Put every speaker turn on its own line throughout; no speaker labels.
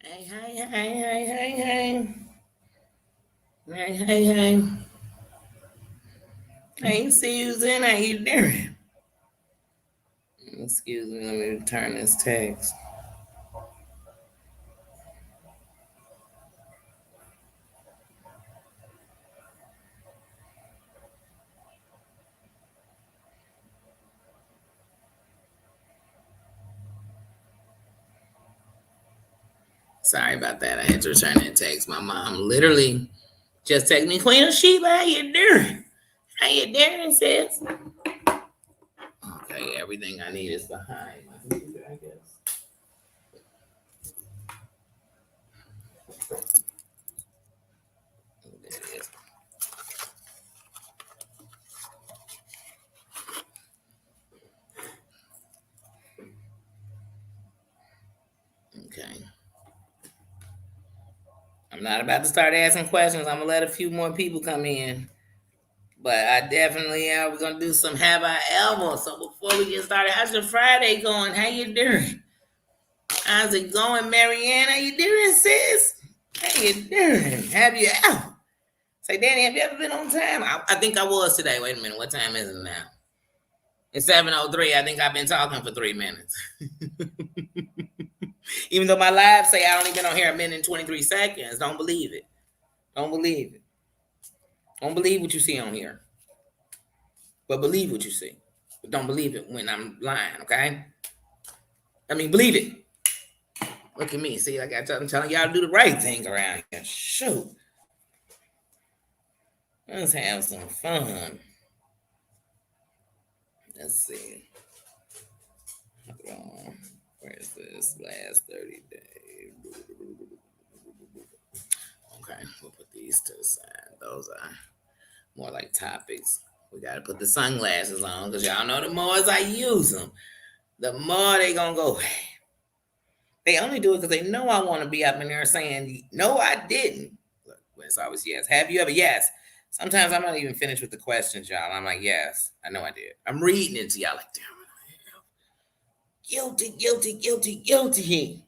Hey, hey, hey, hey, hey, hey. Hey, hey, hey. Hey, Susan, how you doing? Excuse me, let me return this text. Sorry about that. I had to return that text. My mom literally just texted me, Queen of Sheba, how you doing? How you doing, sis? Okay, everything I need is behind my computer, I guess. There it is. Okay. I'm not about to start asking questions. I'm gonna let a few more people come in. But I definitely we're gonna do some have I ever. So before we get started, how's your Friday going? How you doing? How's it going, Marianne? How you doing, sis? How you doing? Have you ever? Say, Danny, have you ever been on time? I think I was today. Wait a minute, what time is it now? It's 7:03. I think I've been talking for 3 minutes. Even though my live say I only been on here a minute and 23 seconds. Don't believe it. Don't believe it. Don't believe what you see on here. But believe what you see. But don't believe it when I'm lying, okay? I mean, believe it. Look at me. See, like I'm telling y'all to do the right thing around here. Shoot. Let's have some fun. Let's see. Hold on. Where's this last 30 days? Okay, we'll put these to the side. Those are more like topics. We got to put the sunglasses on because y'all know the more as I use them, the more they going to go. They only do it because they know I want to be up in there saying, no, I didn't. Look, it's always yes. Have you ever? Yes. Sometimes I'm not even finished with the questions, y'all. I'm like, yes, I know I did. I'm reading it to y'all like, damn it. Guilty, guilty, guilty, guilty.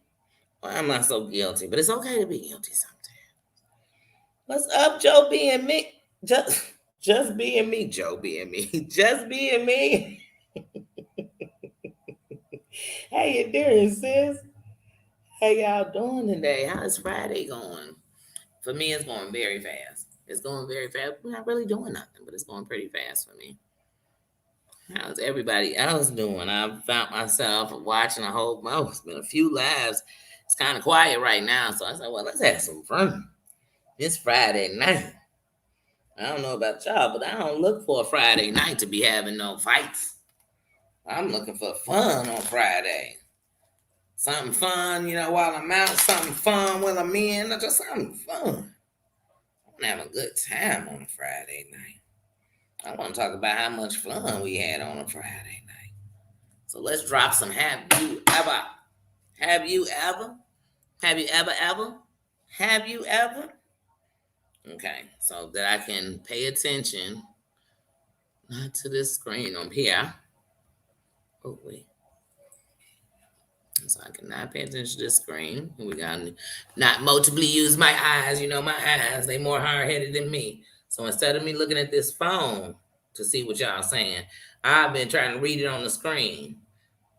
Why am I so guilty? But it's okay to be guilty sometimes. What's up, Joe being me? Just being me, Joe being me. Just being me. How you doing, sis? How y'all doing today? How's Friday going? For me, it's going very fast. It's going very fast. We're not really doing nothing, but it's going pretty fast for me. How's everybody else doing? I found myself watching a whole. Oh, it's been a few lives. It's kind of quiet right now, so I said, "Well, let's have some fun." It's Friday night. I don't know about y'all, but I don't look for a Friday night to be having no fights. I'm looking for fun on Friday. Something fun, while I'm out. Something fun while I'm in. Just something fun. I'm having a good time on a Friday night. I want to talk about how much fun we had on a Friday night. So let's drop some have you ever? Have you ever? Have you ever ever? Have you ever? Okay, so that I can pay attention not to this screen on here. Oh wait. So I cannot pay attention to the screen. We got not multiply use my eyes. My eyes, they more hard-headed than me. So instead of me looking at this phone to see what y'all saying, I've been trying to read it on the screen.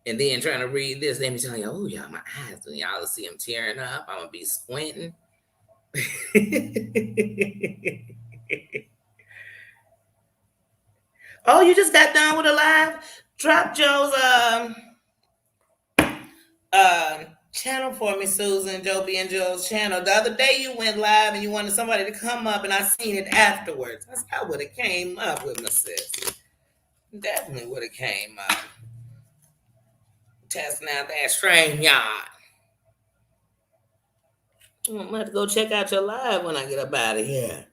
And then trying to read this, they be telling you, oh, y'all, my eyes. And y'all will see them tearing up. I'm going to be squinting. Oh, you just got done with a live? Drop Joe's channel for me, Susan. Joe B and Joe's channel. The other day you went live and you wanted somebody to come up, and I seen it afterwards. I would have came up with my sis. Definitely would have came up. Testing out that stream yard. I'm gonna have to go check out your live when I get up out of here.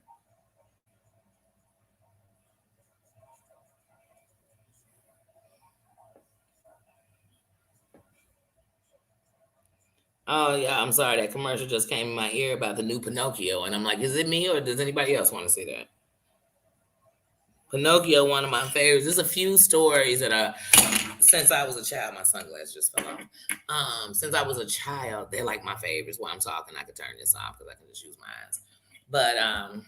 Oh yeah, I'm sorry. That commercial just came in my ear about the new Pinocchio, and I'm like, is it me or does anybody else want to see that? Pinocchio, one of my favorites. There's a few stories that since I was a child, my sunglasses just fell off. Since I was a child, they're like my favorites. While I'm talking, I could turn this off because I can just use my eyes. But I'm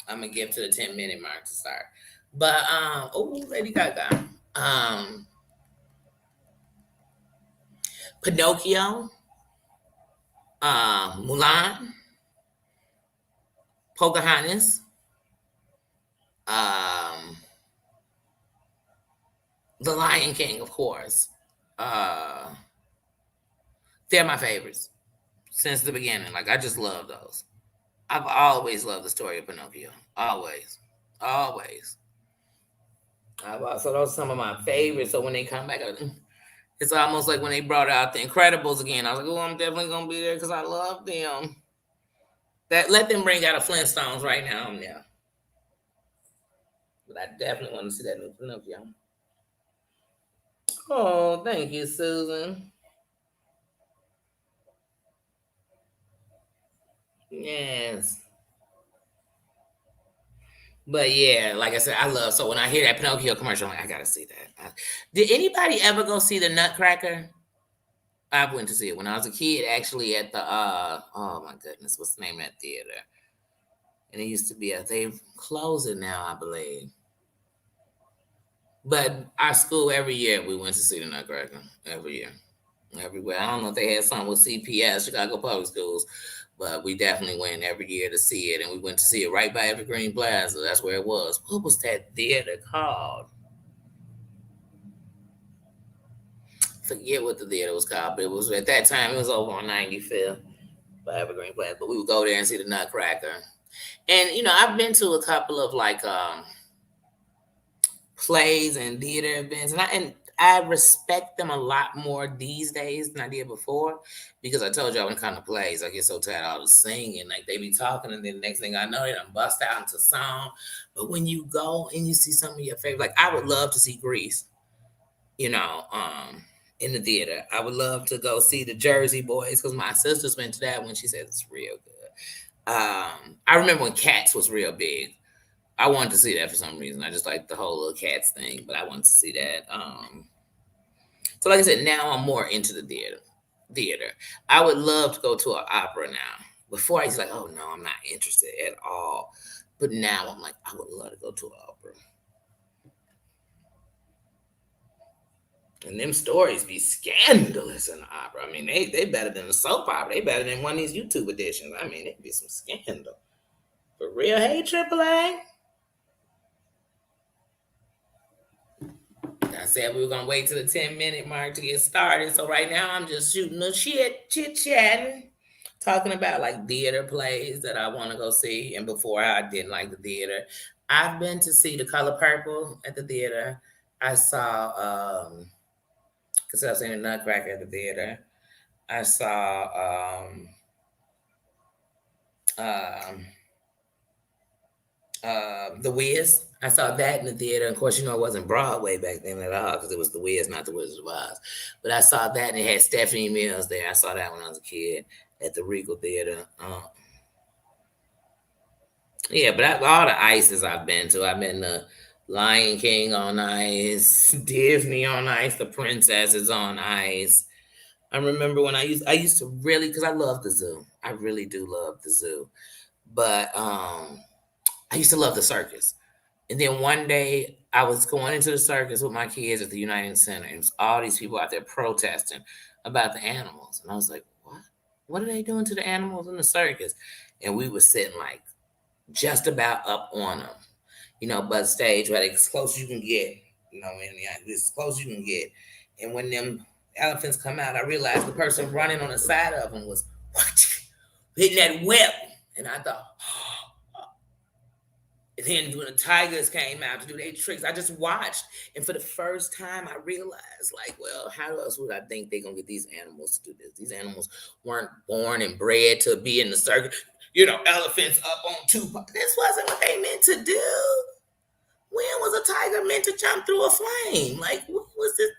gonna give to the 10-minute mark to start. But oh, Lady Gaga, Pinocchio, Mulan, Pocahontas, um, The Lion King, of course. Uh, they're my favorites since the beginning. Like I just love those. I've always loved the story of Pinocchio. Always, always. So those are some of my favorites. So when they come back, it's almost like when they brought out the Incredibles again. I was like, oh, I'm definitely gonna be there because I love them. That let them bring out a Flintstones right now. I'm there. But I definitely want to see that new Pinocchio. Oh, thank you, Susan. Yes. But yeah, like I said, I love. So when I hear that Pinocchio commercial, I'm like, I gotta see that. Did anybody ever go see the Nutcracker? I went to see it when I was a kid, actually at the oh my goodness, what's the name of that theater? And it used to be they've closed it now, I believe. But our school every year we went to see the Nutcracker every year, everywhere. I don't know if they had something with CPS, Chicago Public Schools, but we definitely went every year to see it, and we went to see it right by Evergreen Plaza. That's where it was. What was that theater called? Forget what the theater was called, but it was at that time. It was over on 95th by Evergreen Plaza. But we would go there and see the Nutcracker. And I've been to a couple of like plays and theater events, and I respect them a lot more these days than I did before because I told you I when kind of plays, I get so tired of all the singing. Like they be talking, and then the next thing I know, they done bust out into song. But when you go and you see some of your favorite, like I would love to see Grease, you know, in the theater. I would love to go see the Jersey Boys because my sister's went to that when she said it's real good. I remember when Cats was real big. I wanted to see that for some reason. I just like the whole little Cats thing, but I wanted to see that. So like I said, now I'm more into the theater. Theater. I would love to go to an opera now. Before I was like, oh no, I'm not interested at all. But now I'm like, I would love to go to an opera. And them stories be scandalous in the opera. I mean, they better than the soap opera. They better than one of these YouTube editions. I mean, it be some scandal. For real. Hey, AAA. I said we were gonna wait till the 10-minute mark to get started. So right now I'm just shooting the shit, chit chatting, talking about like theater plays that I want to go see. And before I didn't like the theater. I've been to see The Color Purple at the theater. I saw because I was in the Nutcracker at the theater. I saw um The Wiz. I saw that in the theater. Of course, it wasn't Broadway back then at all because it was The Wiz, not The Wizard of Oz. But I saw that and it had Stephanie Mills there. I saw that when I was a kid at the Regal Theater. Yeah, but all the ices I've been to, I've been to Lion King on ice, Disney on ice, The Princesses on ice. I remember when I used to really because I love the zoo. I really do love the zoo, but I used to love the circus. And then one day I was going into the circus with my kids at the United Center, and it was all these people out there protesting about the animals. And I was like, what? What are they doing to the animals in the circus? And we were sitting like just about up on them, but stage right as close as you can get, as close as you can get. And when them elephants come out, I realized the person running on the side of them was hitting that whip. And I thought, and then when the tigers came out to do their tricks, I just watched. And for the first time, I realized, like, well, how else would I think they're going to get these animals to do this? These animals weren't born and bred to be in the circus. Elephants up on two. This wasn't what they meant to do. When was a tiger meant to jump through a flame? Like, what was this?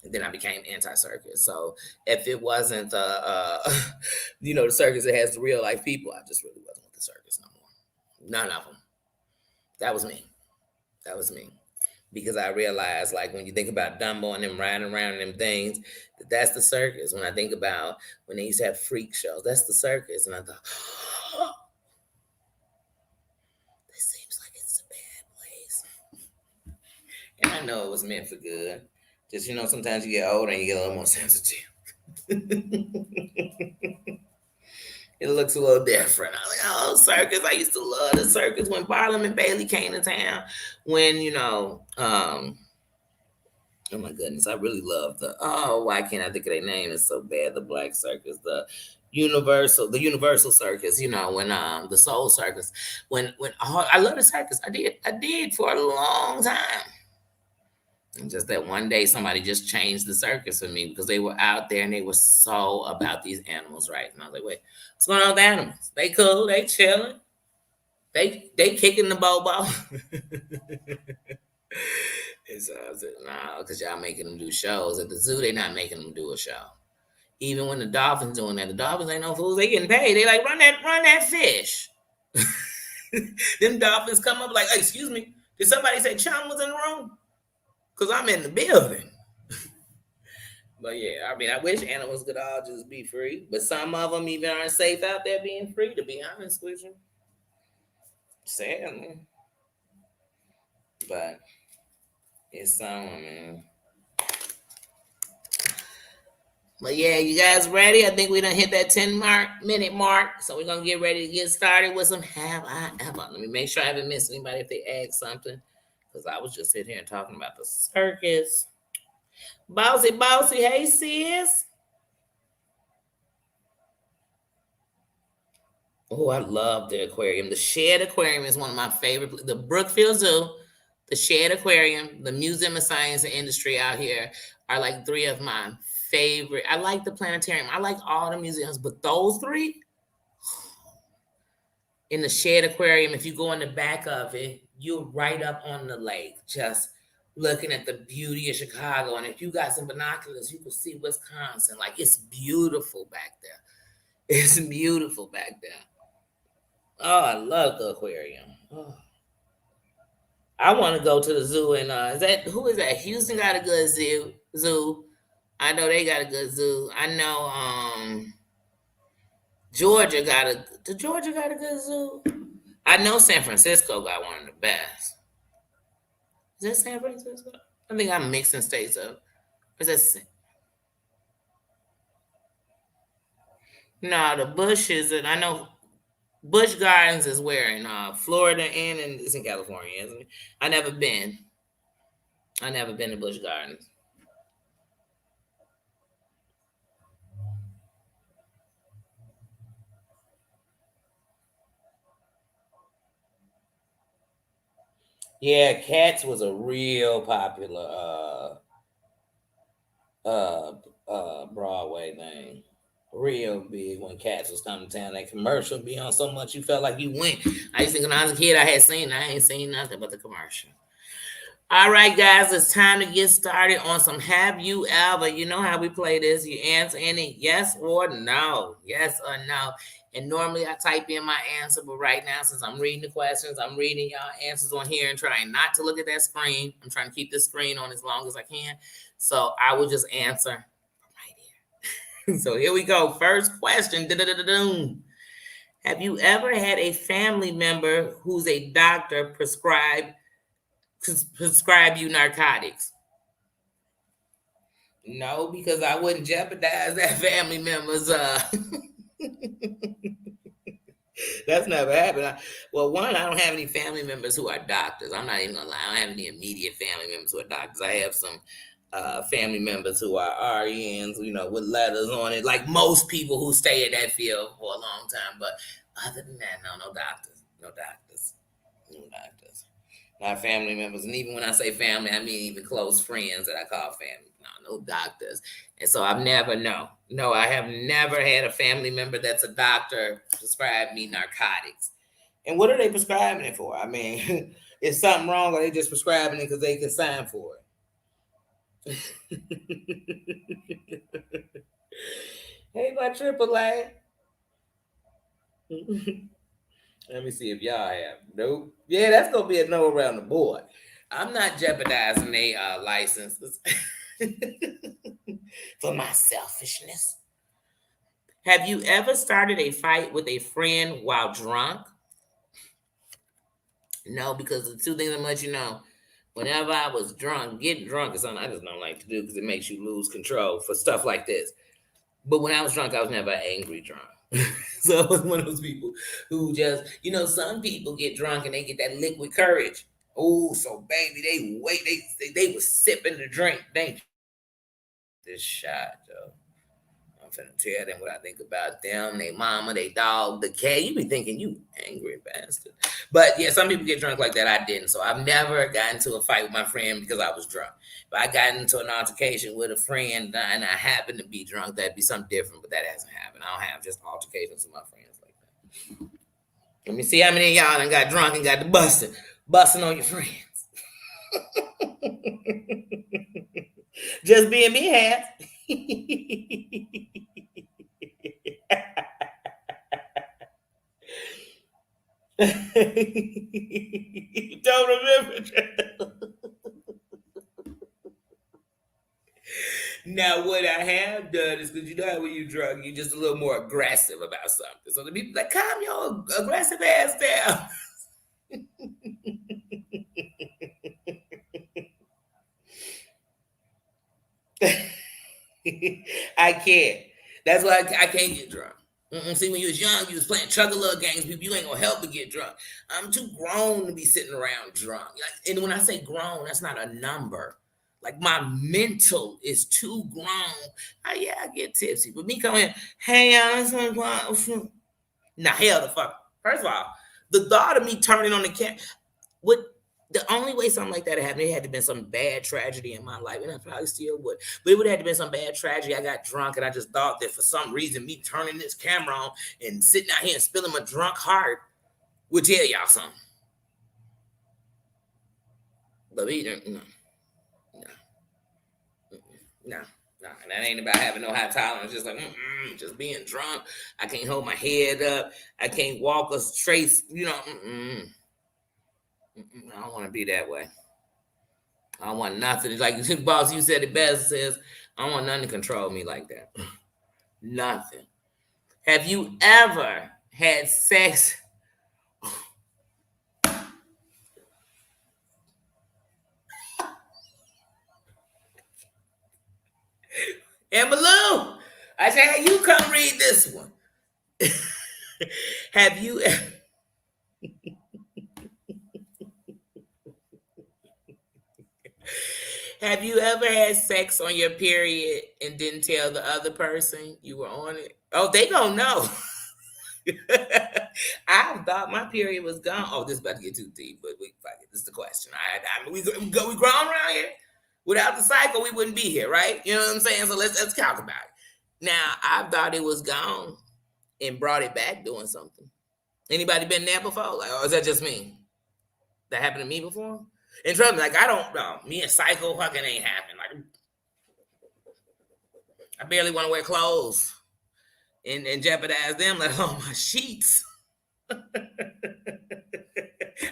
And then I became anti-circus. So if it wasn't, the circus that has the real life people, I just really wasn't with the circus no more. None of them. That was me. That was me. Because I realized, like, when you think about Dumbo and them riding around in them things, that's the circus. When I think about when they used to have freak shows, that's the circus. And I thought, oh, this seems like it's a bad place. And I know it was meant for good. Just, sometimes you get older and you get a little more sensitive. It looks a little different. I was like, oh, circus. I used to love the circus when Barnum and Bailey came to town. When, oh my goodness, I really love why can't I think of their name? It's so bad. The Black Circus, the Universal Circus, when the Soul Circus. When I love the circus. I did for a long time. And just that one day somebody just changed the circus for me because they were out there and they were so about these animals, right? And I was like, wait, what's going on with the animals? They cool, they chilling, they kicking the bobo. And so I said, no, because y'all making them do shows. At the zoo, they not making them do a show. Even when the dolphins doing that, the dolphins ain't no fools. They getting paid. They like, run that fish. Them dolphins come up like, hey, excuse me, did somebody say Chum was in the room? Because I'm in the building. But yeah, I mean, I wish animals could all just be free. But some of them even aren't safe out there being free, to be honest with you. Sadly. But it's man. But yeah, you guys ready? I think we done hit that 10-minute mark. So we're gonna get ready to get started with some Have I Ever. Let me make sure I haven't missed anybody if they ask something. Because I was just sitting here talking about the circus. Bossy, hey sis. Oh, I love the aquarium. The Shed Aquarium is one of my favorite. The Brookfield Zoo, the Shed Aquarium, the Museum of Science and Industry out here are like three of my favorite. I like the planetarium. I like all the museums, but those three in the Shed Aquarium, if you go in the back of it, you're right up on the lake, just looking at the beauty of Chicago. And if you got some binoculars, you can see Wisconsin. Like, it's beautiful back there. It's beautiful back there. Oh, I love the aquarium. Oh. I want to go to the zoo and who is that? Houston got a good zoo. I know they got a good zoo. I know Georgia got a good zoo. I know San Francisco got one of the best. Is that San Francisco? I think I'm mixing states up. Is that no, the Bushes, and I know Busch Gardens is where in Florida and it's in California, isn't it? I never been. I never been to Busch Gardens. Yeah, Cats was a real popular Broadway thing. Real big when Cats was coming to town. That commercial be on so much you felt like you went. I used to think when I was a kid I had seen I ain't seen nothing but the commercial. All right, guys, it's time to get started on some Have You Ever. You know how we play this. You answer any yes or no. Yes or no. And normally I type in my answer, but right now, since I'm reading the questions, I'm reading y'all answers on here and trying not to look at that screen. I'm trying to keep this screen on as long as I can. So I will just answer right here. So here we go. First question. Have you ever had a family member who's a doctor prescribe you narcotics? No, because I wouldn't jeopardize that family member's. That's never happened. Well, one, I don't have any family members who are doctors. I'm not even gonna lie. I don't have any immediate family members who are doctors. I have some family members who are RNs, with letters on it, like most people who stay in that field for a long time. But other than that, no doctors, no doctors, no doctors. Not family members. And even when I say family, I mean even close friends that I call family. No doctors. And so I've never, no, I have never had a family member that's a doctor prescribe me narcotics. And what are they prescribing it for? I mean, is something wrong or they just prescribing it because they can sign for it? Hey, my AAA. Let me see if y'all have. Nope. Yeah, that's gonna be a no around the board. I'm not jeopardizing their licenses for my selfishness. Have you ever started a fight with a friend while drunk? No, because the two things I'm let you know. Whenever I was drunk, getting drunk is something I just don't like to do because it makes you lose control for stuff like this. But when I was drunk, I was never angry drunk. So I was one of those people who just, some people get drunk and they get that liquid courage. Oh, so baby, they wait, they was sipping the drink. They this shot, though. I'm finna tell them what I think about them, they mama, they dog, the K. You be thinking you angry bastard. But yeah, some people get drunk like that. I didn't. So I've never gotten into a fight with my friend because I was drunk. If I got into an altercation with a friend and I happened to be drunk, that'd be something different. But that hasn't happened. I don't have just altercations with my friends like that. Let me see how many of y'all done got drunk and got the busting on your friends. Just being me has. Don't remember. Now, what I have done is because you know how when you're drunk, you're just a little more aggressive about something. So the people like, calm your aggressive ass down. I can't. That's why I can't get drunk. See, when you was young, you was playing chugga games. People, you ain't gonna help but get drunk. I'm too grown to be sitting around drunk. And when I say grown, that's not a number. Like my mental is too grown. Yeah, I get tipsy. But me coming, hey, now hell the fuck. First of all, the thought of me turning on the camera, what the only way something like that happened, it had to been some bad tragedy in my life, and I probably still would. But it would have to been some bad tragedy. I got drunk, and I just thought that for some reason, me turning this camera on and sitting out here and spilling my drunk heart would tell y'all something. But me, no, no, no. And that ain't about having no high tolerance. Just like, just being drunk. I can't hold my head up. I can't walk a straight, I don't want to be that way. I don't want nothing. It's like boss, you said it best. Says I don't want nothing to control me like that. Nothing. Have you ever had sex? Amber Lou, I said, hey, you come read this one. Have you? Have you ever had sex on your period and didn't tell the other person you were on it? Oh, they don't know. I thought my period was gone. Oh, this is about to get too deep, but fuck it. This is the question. I mean, we grown around here. Without the cycle, we wouldn't be here, right? You know what I'm saying? So let's talk about it. Now, I thought it was gone and brought it back doing something. Anybody been there before? Like, or is that just me? That happened to me before? And trust me, like I don't know. Me and Psycho fucking ain't happening. Like I barely want to wear clothes and jeopardize them, let alone my sheets.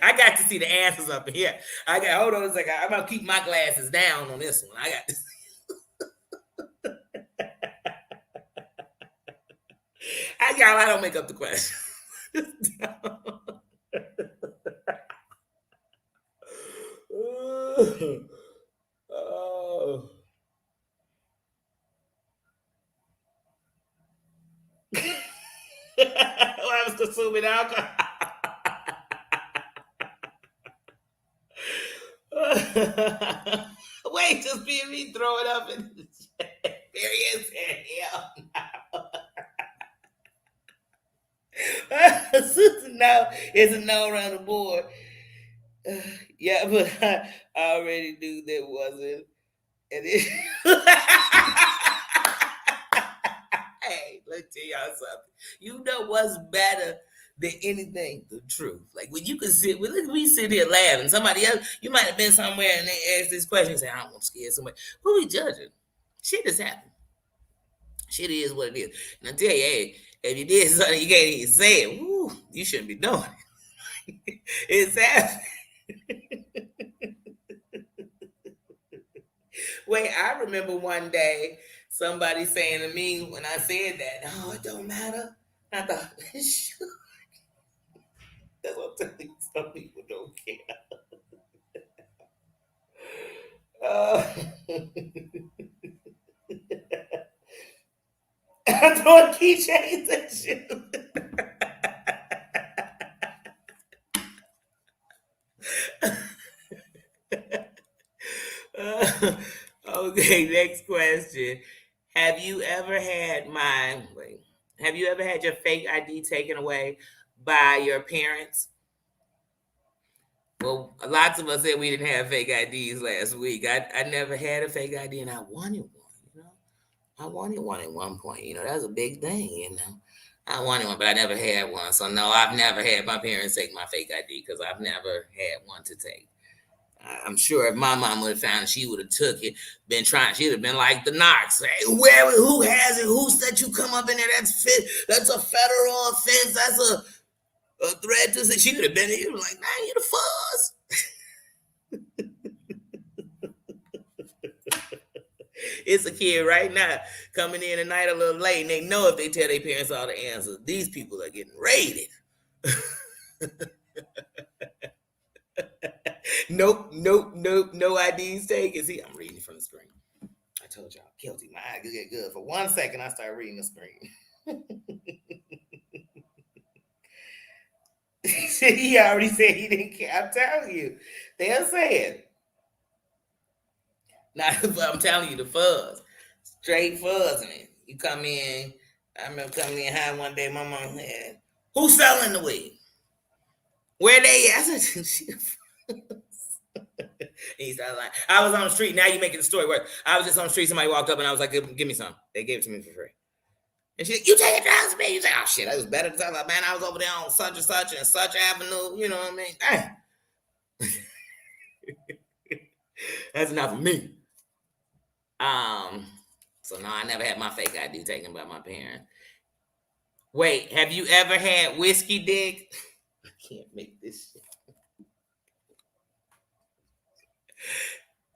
I got to see the answers up here. I got hold on a second. I'm gonna keep my glasses down on this one. I got to I don't make up the question. Oh. I was consuming alcohol. Wait, just being me throw it up in the chat. Marianne said, hell no. No, it's a no around the board. Yeah, but I already knew that wasn't. And it, hey, let me tell y'all something. You know what's better than anything? The truth. Like when you can sit, we sit here laughing. Somebody else, you might have been somewhere and they ask this question and say, I don't want to scare somebody. Who we judging? Shit has happened. Shit is what it is. And I tell you, hey, if you did something you can't even say it, woo, you shouldn't be doing it. It's happening. Wait, I remember one day somebody saying to me when I said that, "Oh, it don't matter." I thought, "Shoot, that's what I'm telling you. Some people don't care." Uh, I'm throwing keychains at you. Uh, okay, next question. Have you ever had my wait? Have you ever had your fake ID taken away by your parents? Well, lots of us said we didn't have fake IDs last week. I never had a fake ID, and I wanted one. I wanted one at one point. That was a big thing. I wanted one, but I never had one. So no, I've never had my parents take my fake ID because I've never had one to take. I'm sure if my mom would have found it, she would have took it, been trying. She'd have been like the Knox. Hey, who has it? Who said you come up in there? That's a federal offense. That's a threat to. She would have been here like, man, you the fuzz. It's a kid right now coming in tonight a little late, and they know if they tell their parents all the answers, these people are getting raided. Nope, nope, nope, no IDs taken. See, I'm reading from the screen. I told y'all, guilty. My eyes get good. For 1 second, I start reading the screen. He already said he didn't care. I'm telling you, they'll say it. Now, I'm telling you, the fuzz, straight fuzz, man. You come in. I remember coming in high one day. My mom said, "Who's selling the weed? Where they at?" I said, and he started like, "I was on the street." Now you making the story work. I was just on the street. Somebody walked up and I was like, "Give me some." They gave it to me for free. And she's like, "You taking drugs, man?" You say, "Oh shit, that was better than something." Like, man, I was over there on such and such avenue. You know what I mean? That's enough for me. Um, so no, I never had my fake ID taken by my parents. Wait, have you ever had whiskey dick? I can't make this shit.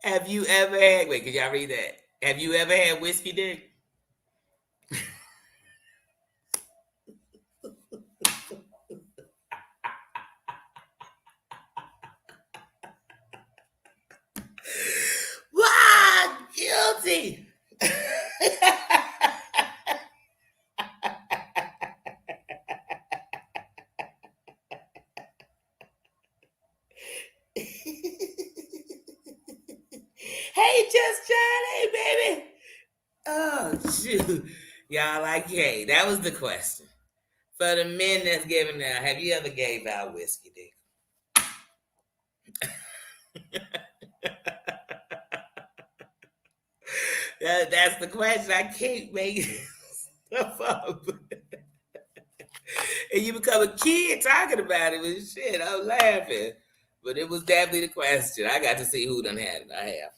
Have you ever had? Wait, could y'all read that? Have you ever had whiskey dick? What? Guilty. Hey, just Johnny, baby. Oh, shoot. Y'all like, hey, that was the question. For the men that's giving now, have you ever gave out whiskey dick? That's the question. I can't make stuff up. And you become a kid talking about it with shit. I'm laughing. But it was definitely the question. I got to see who done had it. I have.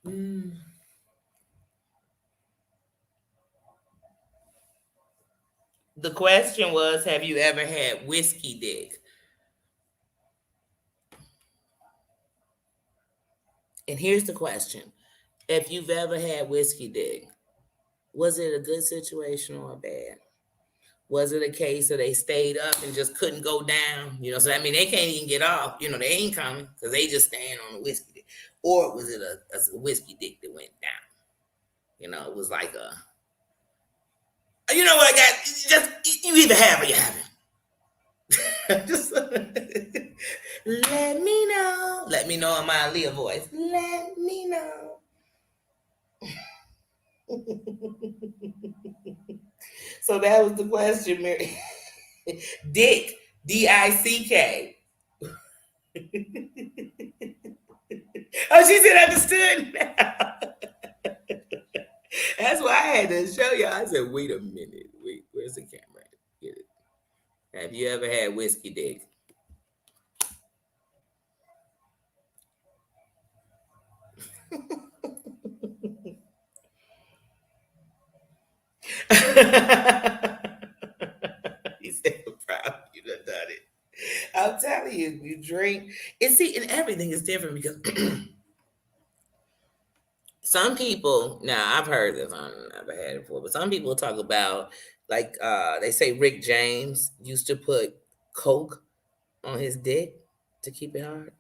Mm. The question was, have you ever had whiskey dick? And here's the question. If you've ever had whiskey dick, was it a good situation or bad? Was it a case that they stayed up and just couldn't go down? So I mean, they can't even get off. They ain't coming because they just stand on the whiskey dick. Or was it a whiskey dick that went down? It was like you know what I got? Just you either have or you haven't. Just let me know. Let me know in my Aaliyah voice. Let me know. So that was the question, Mary. Dick, Dick. Oh, she said understood now. That's why I had to show y'all. I said, wait a minute. Wait, where's the camera? Get it. Have you ever had whiskey dick? telling you, you drink. And see, and everything is different because some people, now I've heard this, I've never had it before, but some people talk about like they say Rick James used to put Coke on his dick to keep it hard.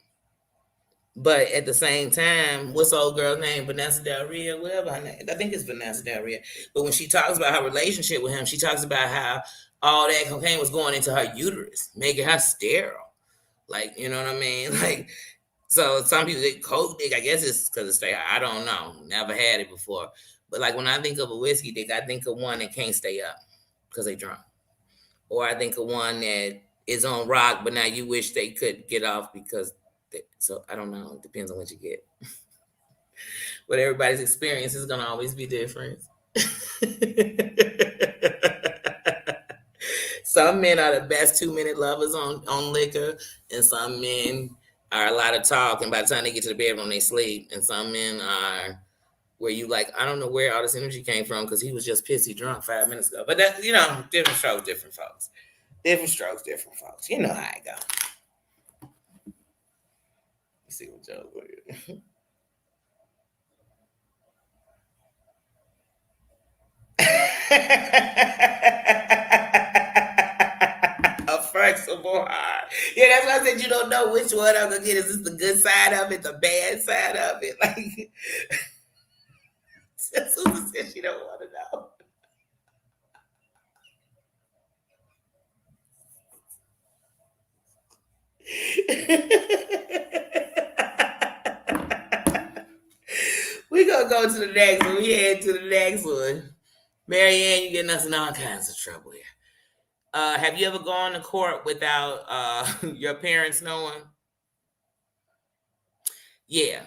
But at the same time, what's the old girl's name? Vanessa Del Rio, whatever her name. I think it's Vanessa Del Rio. But when she talks about her relationship with him, she talks about how all that cocaine was going into her uterus, making her sterile. Like, you know what I mean? Like, so some people get coke dick. I guess it's because it's stay. I don't know. Never had it before. But like when I think of a whiskey dick, I think of one that can't stay up because they drunk. Or I think of one that is on rock, but now you wish they could get off because. So I don't know. It depends on what you get. But everybody's experience is gonna always be different. Some men are the best 2 minute lovers on liquor, and some men are a lot of talk, and by the time they get to the bedroom, they sleep. And some men are where you like, I don't know where all this energy came from because he was just pissy drunk 5 minutes ago. But that, different strokes, different folks. Different strokes, different folks. You know how I go. Let's see what Joe's with. A flexible heart. Yeah, that's why I said you don't know which one I'm gonna get. Is this the good side of it, the bad side of it? Like Susan said she don't want to know. We gonna go to the next one. We head to the next one. Marianne, you getting us in all kinds of trouble here. Have you ever gone to court without your parents knowing? Yeah,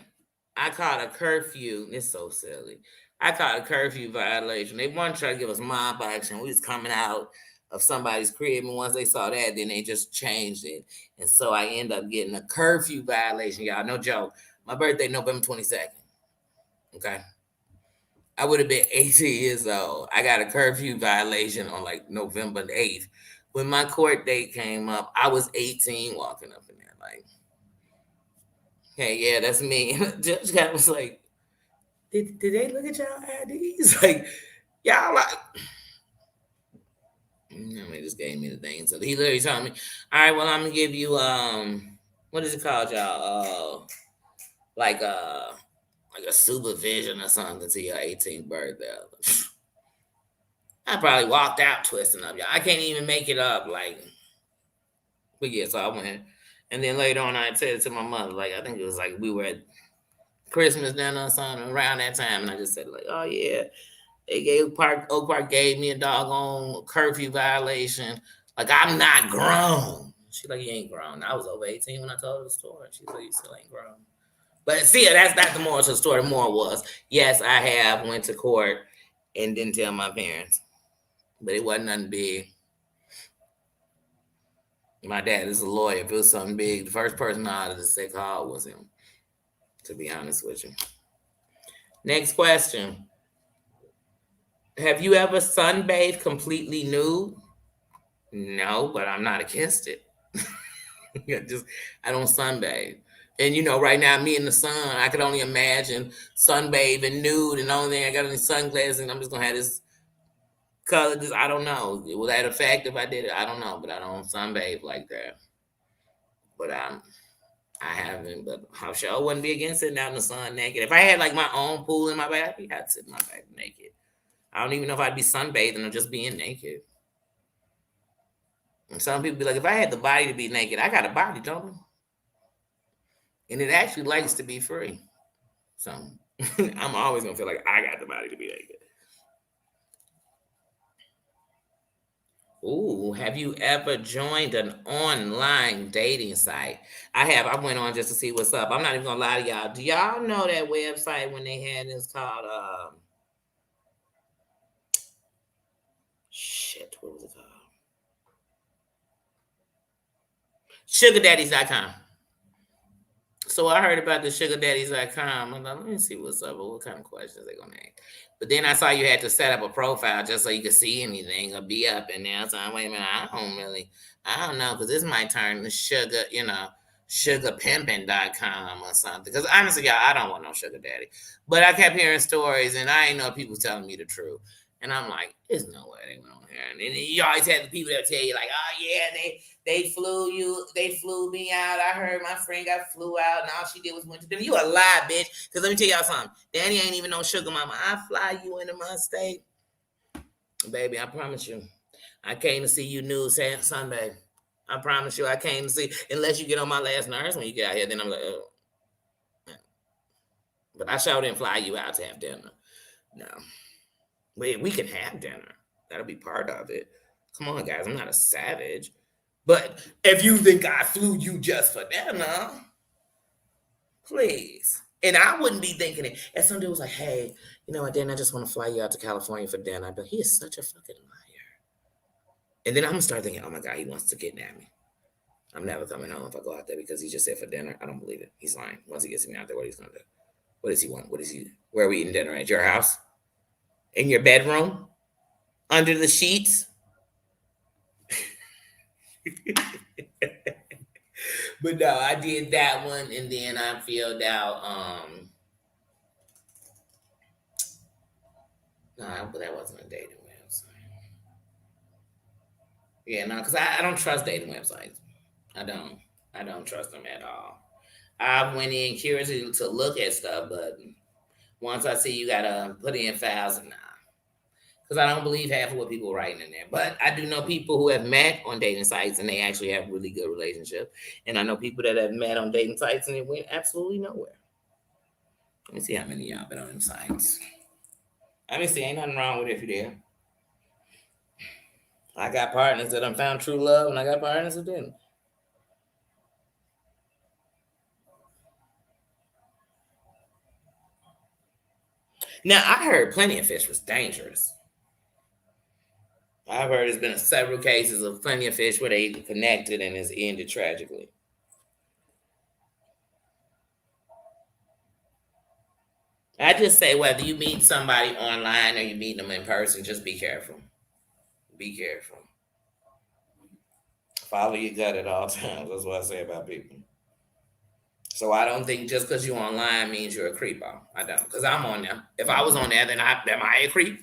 I caught a curfew. It's so silly. I caught a curfew violation. They wanted to try to give us mob action. We was coming out of somebody's crib, and once they saw that, then they just changed it. And so I end up getting a curfew violation, y'all. No joke. My birthday, November 22nd. Okay. I would have been 18 years old. I got a curfew violation on like November the 8th. When my court date came up, I was 18 walking up in there. Like, hey, yeah, that's me. Judge guy was like, did they look at y'all IDs? Like, y'all like, just gave me the thing. So he literally told me, all right, well, I'm gonna give you what is it called, y'all? Like like a supervision or something to your 18th birthday. I probably walked out twisting up, y'all. I can't even make it up, like, but yeah, so I went. And then later on I said it to my mother, like I think it was like we were at Christmas dinner or something around that time, and I just said, like, oh yeah. They gave Oak Park gave me a doggone curfew violation. Like I'm not grown. She like, you ain't grown. I was over 18 when I told her the story. She like, you still ain't grown. But see, that's not the moral to the story. The moral was, yes, I have went to court and didn't tell my parents. But it wasn't nothing big. My dad is a lawyer. If it was something big, the first person I ought to say call was him, to be honest with you. Next question. Have you ever sunbathed completely nude? No, but I'm not against it. I don't sunbathe. And right now, me in the sun, I could only imagine sunbathing nude, and the only thing I got on sunglasses, and I'm just gonna have this color. Just I don't know. Will that affect if I did it? I don't know, but I don't sunbathe like that. But I haven't. But I sure wouldn't be against sitting out in the sun naked. If I had like my own pool in my backyard, I'd sit in my back naked. I don't even know if I'd be sunbathing or just being naked. And some people be like, if I had the body to be naked, I got a body, don't I? And it actually likes to be free. So I'm always gonna feel like I got the body to be naked. Ooh, have you ever joined an online dating site? I have. I went on just to see what's up. I'm not even gonna lie to y'all. Do y'all know that website when they had this called shit, what was it called? SugarDaddies.com. So I heard about the sugardaddies.com. I'm like, let me see what's up. What kind of questions they gonna ask? But then I saw you had to set up a profile just so you could see anything or be up in there. So I'm wait a minute, I don't know, because this might turn to sugarpimping.com or something. Because honestly, y'all, I don't want no sugar daddy. But I kept hearing stories and I ain't know people telling me the truth. And I'm like, there's no way they went on here. And then you always have the people that tell you, like, oh yeah, they flew me out. I heard my friend got flew out, and all she did was went to them. You a lie, bitch. Because let me tell y'all something. Danny ain't even no sugar mama. I fly you into my state. Baby, I promise you. I came to see you news Sunday. I promise you, I came to see, unless you get on my last nerves when you get out here, then I'm like, oh. But I sure didn't fly you out to have dinner. No. We can have dinner. That'll be part of it. Come on, guys. I'm not a savage. But if you think I flew you just for dinner, please. And I wouldn't be thinking it. And some dude was like, hey, you know what, Dan, I just want to fly you out to California for dinner. But he is such a fucking liar. And then I'm going to start thinking, oh my God, he wants to kidnap me. I'm never coming home if I go out there because he just said for dinner. I don't believe it. He's lying. Once he gets me out there, what he's going to do? What does he want? Where are we eating dinner? At your house? In your bedroom? Under the sheets? But no, I did that one, and then I filled out. No, but that wasn't a dating website. Yeah, no, because I don't trust dating websites. I don't. I don't trust them at all. I went in curious to look at stuff, but once I see you gotta put in files, and nah, because I don't believe half of what people are writing in there. But I do know people who have met on dating sites and they actually have really good relationships. And I know people that have met on dating sites and it went absolutely nowhere. Let me see how many of y'all been on them sites. Let me see, ain't nothing wrong with it if you're there. I got partners that I found true love, and I got partners who didn't. Now I heard Plenty of Fish was dangerous. I've heard there's been several cases of Plenty of Fish where they connected and it's ended tragically. I just say whether you meet somebody online or you meet them in person, just be careful. Be careful. Follow your gut at all times. That's what I say about people. So I don't think just because you're online means you're a creepo. I don't, because I'm on there. If I was on there, then am I a creep?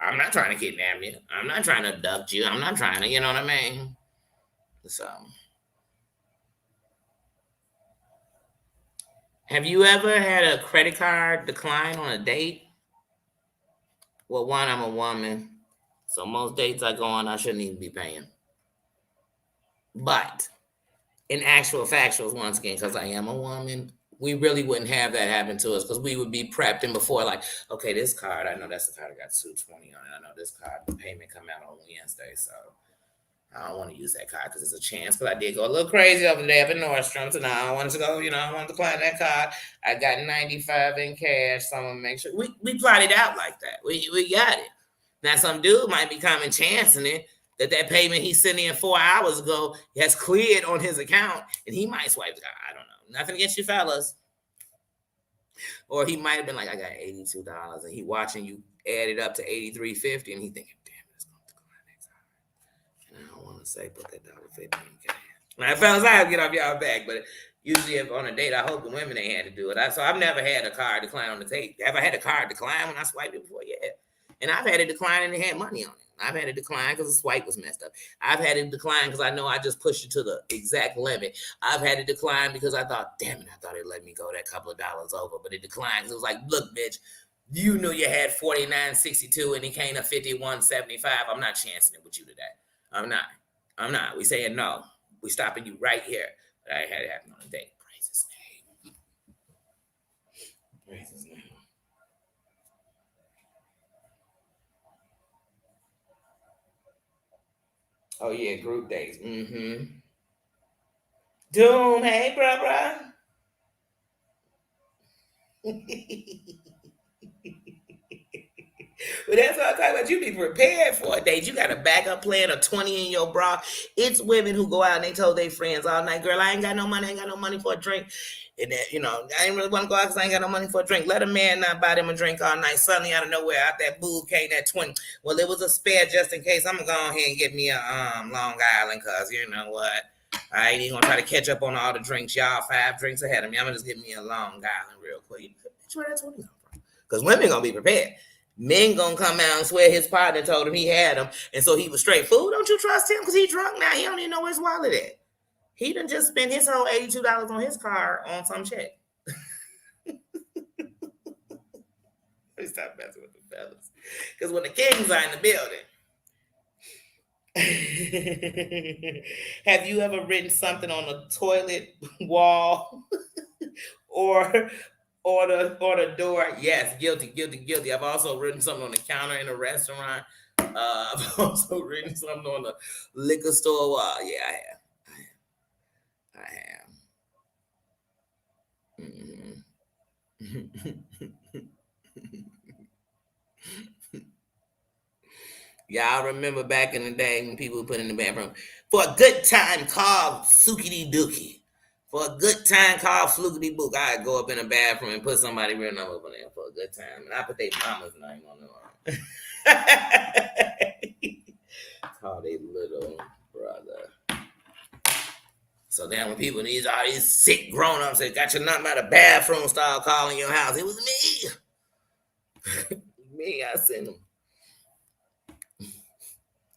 I'm not trying to kidnap you. I'm not trying to abduct you. I'm not trying to, you know what I mean? So, have you ever had a credit card decline on a date? Well, one, I'm a woman, so most dates I go on, I shouldn't even be paying. But in actual factuals, once again, because I am a woman, we really wouldn't have that happen to us because we would be prepped and before, like, okay, this card, I know that's the card that got 220 on it. I know this card, the payment come out on Wednesday, so I don't want to use that card because it's a chance. Because I did go a little crazy over there up in Nordstrom's, and I wanted to go, I wanted to decline that card. I got 95 in cash, so I'm gonna make sure we plotted out like that. We got it. Now some dude might be coming chancing it that payment he sent in 4 hours ago has cleared on his account, and he might swipe the card. I don't know. Nothing against you fellas. Or he might have been like, I got $82, and he watching you add it up to $83.50, and he thinking, damn, it's gonna decline next time. And I don't want to say put that $1.50 in cash. Now, fellas, I'll get off y'all back, but usually if on a date, I hope the women ain't had to do it. So I've never had a card decline on the tape. Have I had a card decline when I swiped it before? Yeah. And I've had it decline and it had money on it. I've had it decline because the swipe was messed up. I've had it decline because I know I just pushed it to the exact limit. I've had it decline because I thought, damn it, I thought it let me go that couple of dollars over, but it declined because it was like, look, bitch, you knew you had 49.62 and it came to 51.75. I'm not chancing it with you today. I'm not. We saying no. We stopping you right here. But I had it happen on a date. Praise his name. Praise his name. Oh yeah, group days. Mm-hmm. Doom, hey, bruh. But that's what I'm talking about. You be prepared for a date. You got a backup plan of 20 in your bra. It's women who go out and they told their friends all night, girl, I ain't got no money. I ain't got no money for a drink. And that, I ain't really want to go out because I ain't got no money for a drink. Let a man not buy them a drink all night. Suddenly out of nowhere, out that boob came that 20. Well, it was a spare just in case. I'm going to go ahead and get me a Long Island because you know what? I ain't even going to try to catch up on all the drinks. Y'all 5 drinks ahead of me. I'm going to just get me a Long Island real quick. Bitch, where that 20 come from? Because women going to be prepared. Men gonna come out and swear his partner told him he had him, and so he was straight. Fool, don't you trust him? Because he drunk now. He don't even know where his wallet at. He done just spent his whole $82 on his car on some check. Let me stop messing with the fellas. Because when the kings are in the building, have you ever written something on the toilet wall or the door? Yes, guilty. I've also written something on the counter in a restaurant. I've also written something on the liquor store wall. Yeah, I have. Y'all remember back in the day when people put in the bathroom for a good time called Sookity Dookie. For a good time called Flookity Book. I'd go up in the bathroom and put somebody real number up in there for a good time. And I put their mama's name on the call their little brother. So then when people, all these sick grown-ups that got your number out of the bathroom, start calling your house. It was me. Me, I sent them.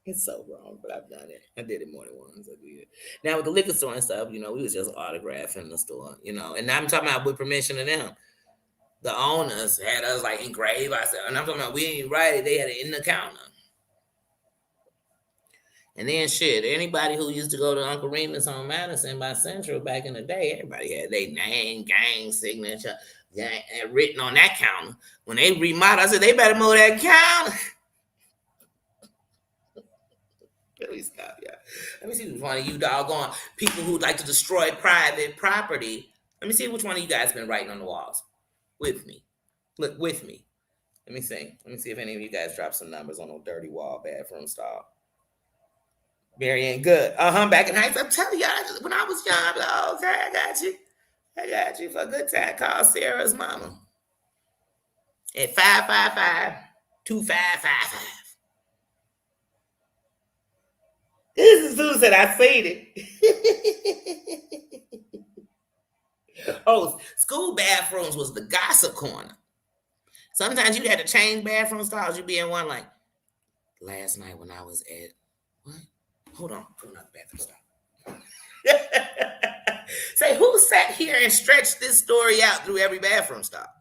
It's so wrong, but I've done it. I did it more than once. I did. Now with the liquor store and stuff, we was just autographing the store, and I'm talking about with permission of them. The owners had us like engrave ourselves, and I'm talking about we ain't write it. They had it in the counter. And then shit, anybody who used to go to Uncle Remus on Madison by Central back in the day, everybody had their name, gang, signature, written on that counter. When they remodeled, I said they better move that counter. Let me stop, y'all. Let me see which one of you doggone people who like to destroy private property. Let me see which one of you guys been writing on the walls with me. Look, with me. Let me see. Let me see if any of you guys drop some numbers on a dirty wall bathroom stall. Very ain't good. Back in high school, I'm telling y'all, when I was young, I'm like, okay, I got you for a good time. Call Sarah's mama at 555-2555. This is who said I seen it. Oh, school bathrooms was the gossip corner. Sometimes you had to change bathroom styles. You'd be in one like, last night when I was at, what? Hold on, another bathroom style. Say, who sat here and stretched this story out through every bathroom style?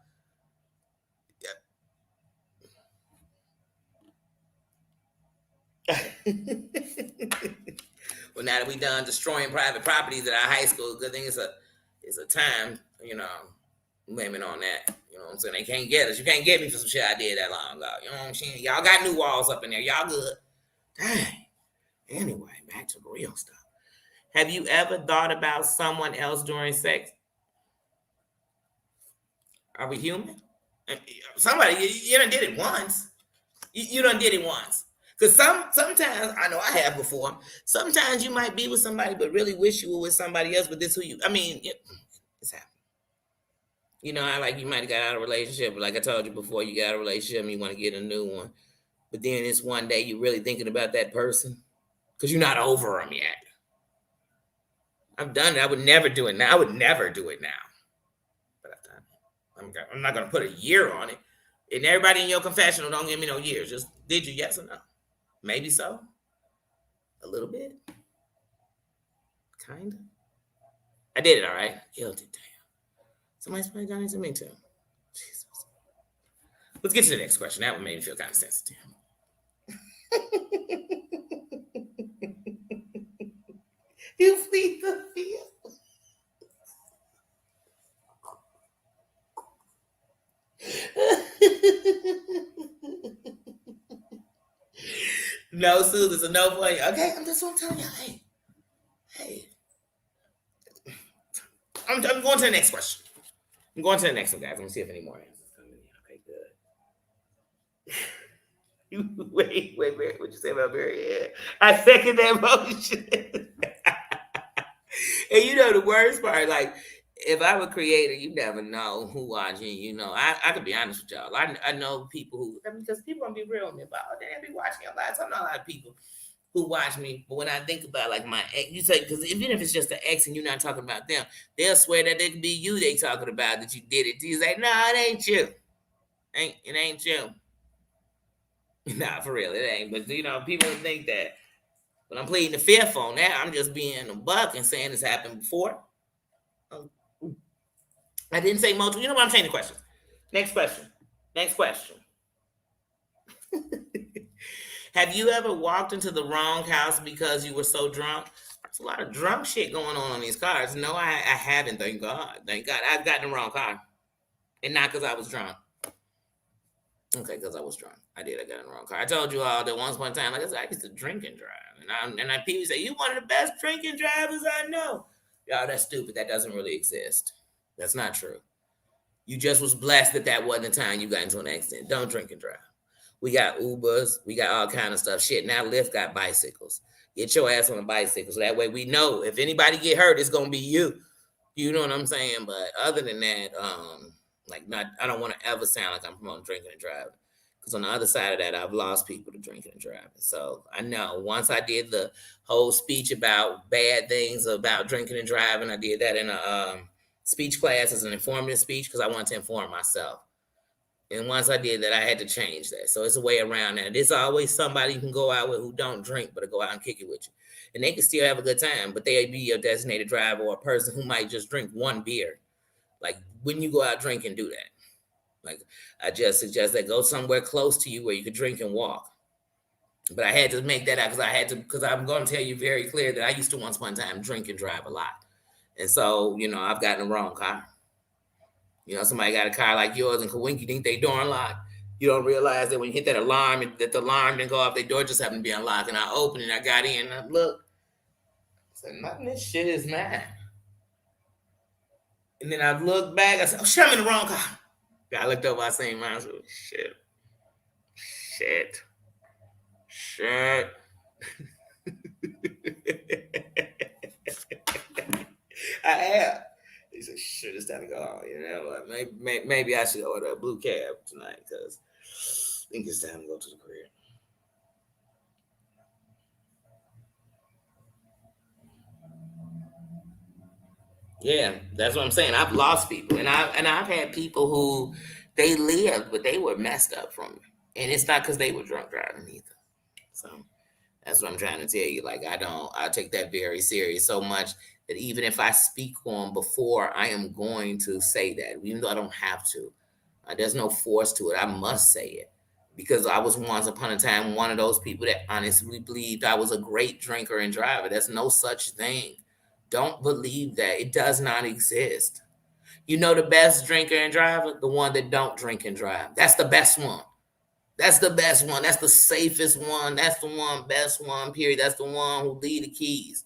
Well, now that we done destroying private properties at our high school, good thing it's a time, limit on that. You know what I'm saying? They can't get us. You can't get me for some shit I did that long ago. You know what I'm saying? Y'all got new walls up in there. Y'all good. Dang. Anyway, back to the real stuff. Have you ever thought about someone else during sex? Are we human? Somebody, you done did it once. You done did it once. Because sometimes, I know I have before, sometimes you might be with somebody but really wish you were with somebody else, but this who you, it's happening. You might have got out of a relationship, but like I told you before, you got out of a relationship and you want to get a new one. But then it's one day you're really thinking about that person because you're not over them yet. I've done it. I would never do it now. I would never do it now. But I've done it. I'm not going to put a year on it. And everybody in your confessional, don't give me no years. Just, did you, yes or no? Maybe so. A little bit. Kind of. I did it, all right. Guilty, damn. Somebody's probably done it to me, too. Jesus. Let's get to the next question. That one made me feel kind of sensitive. You flee the field. No, Susan, it's a no for you. Okay, I'm just telling you. Hey. I'm going to the next question. I'm going to the next one, guys. Let me see if any more answers come in. Okay, good. Wait, what you say about Barry? Yeah. I second that motion. And you know the worst part, like if I were creator, you never know who watching. You know, I could be honest with y'all. I know people who, because people gonna be real with me about, oh, they be watching a lot. So I know a lot of people who watch me. But when I think about like my ex, you say, because even if it's just an ex and you're not talking about them, they'll swear that it could be you they talking about, that you did it. You say, no, it ain't you. It ain't you. Nah, for real, it ain't. But you know, people think that. But I'm pleading the fifth on that. I'm just being a buck and saying this happened before. Um, I didn't say multiple. You know what? I'm changing the question. Next question. Next question. Have you ever walked into the wrong house because you were so drunk? There's a lot of drunk shit going on these cars. No, I haven't. Thank God. Thank God. I've gotten the wrong car, and not because I was drunk. Okay, because I was drunk. I did. I got in the wrong car. I told you all that once upon a time, like I said, I used to drink and drive, and people say you one of the best drinking drivers I know. Y'all, that's stupid. That doesn't really exist. That's not true. You just was blessed that wasn't the time you got into an accident. Don't drink and drive. We got Ubers. We got all kind of stuff. Shit, now Lyft got bicycles. Get your ass on a bicycle. So that way we know if anybody get hurt, it's going to be you. You know what I'm saying? But other than that, I don't want to ever sound like I'm promoting drinking and driving. Because on the other side of that, I've lost people to drinking and driving. So I know once I did the whole speech about bad things about drinking and driving, I did that in a speech class as an informative speech because I wanted to inform myself. And once I did that, I had to change that. So it's a way around that. There's always somebody you can go out with who don't drink, but go out and kick it with you. And they can still have a good time, but they be your designated driver or a person who might just drink one beer. Like, when you go out drinking, do that. Like, I just suggest that go somewhere close to you where you could drink and walk. But I had to make that out because I'm going to tell you very clear that I used to once upon a time drink and drive a lot. And so, I've gotten the wrong car. Somebody got a car like yours and Kawinky think they door unlocked. You don't realize that when you hit that alarm, that the alarm didn't go off, their door just happened to be unlocked. And I opened it, I got in, and I looked. I said, nothing, this shit is mine. And then I looked back, I said, oh shit, I'm in the wrong car. I looked over, I seen mine, I said, shit. I have. He said, shit, it's time to go home. Maybe I should order a blue cab tonight because I think it's time to go to the crib. Yeah, that's what I'm saying. I've lost people, and I've had people who they lived, but they were messed up from me, and it's not because they were drunk driving either. So that's what I'm trying to tell you. Like I take that very serious so much that even if I speak on before, I am going to say that, even though I don't have to. There's no force to it. I must say it because I was once upon a time one of those people that honestly believed I was a great drinker and driver. There's no such thing. Don't believe that. It does not exist. The best drinker and driver? The one that don't drink and drive. That's the best one. That's the best one. That's the safest one. That's the one, best one, period. That's the one who leave the keys.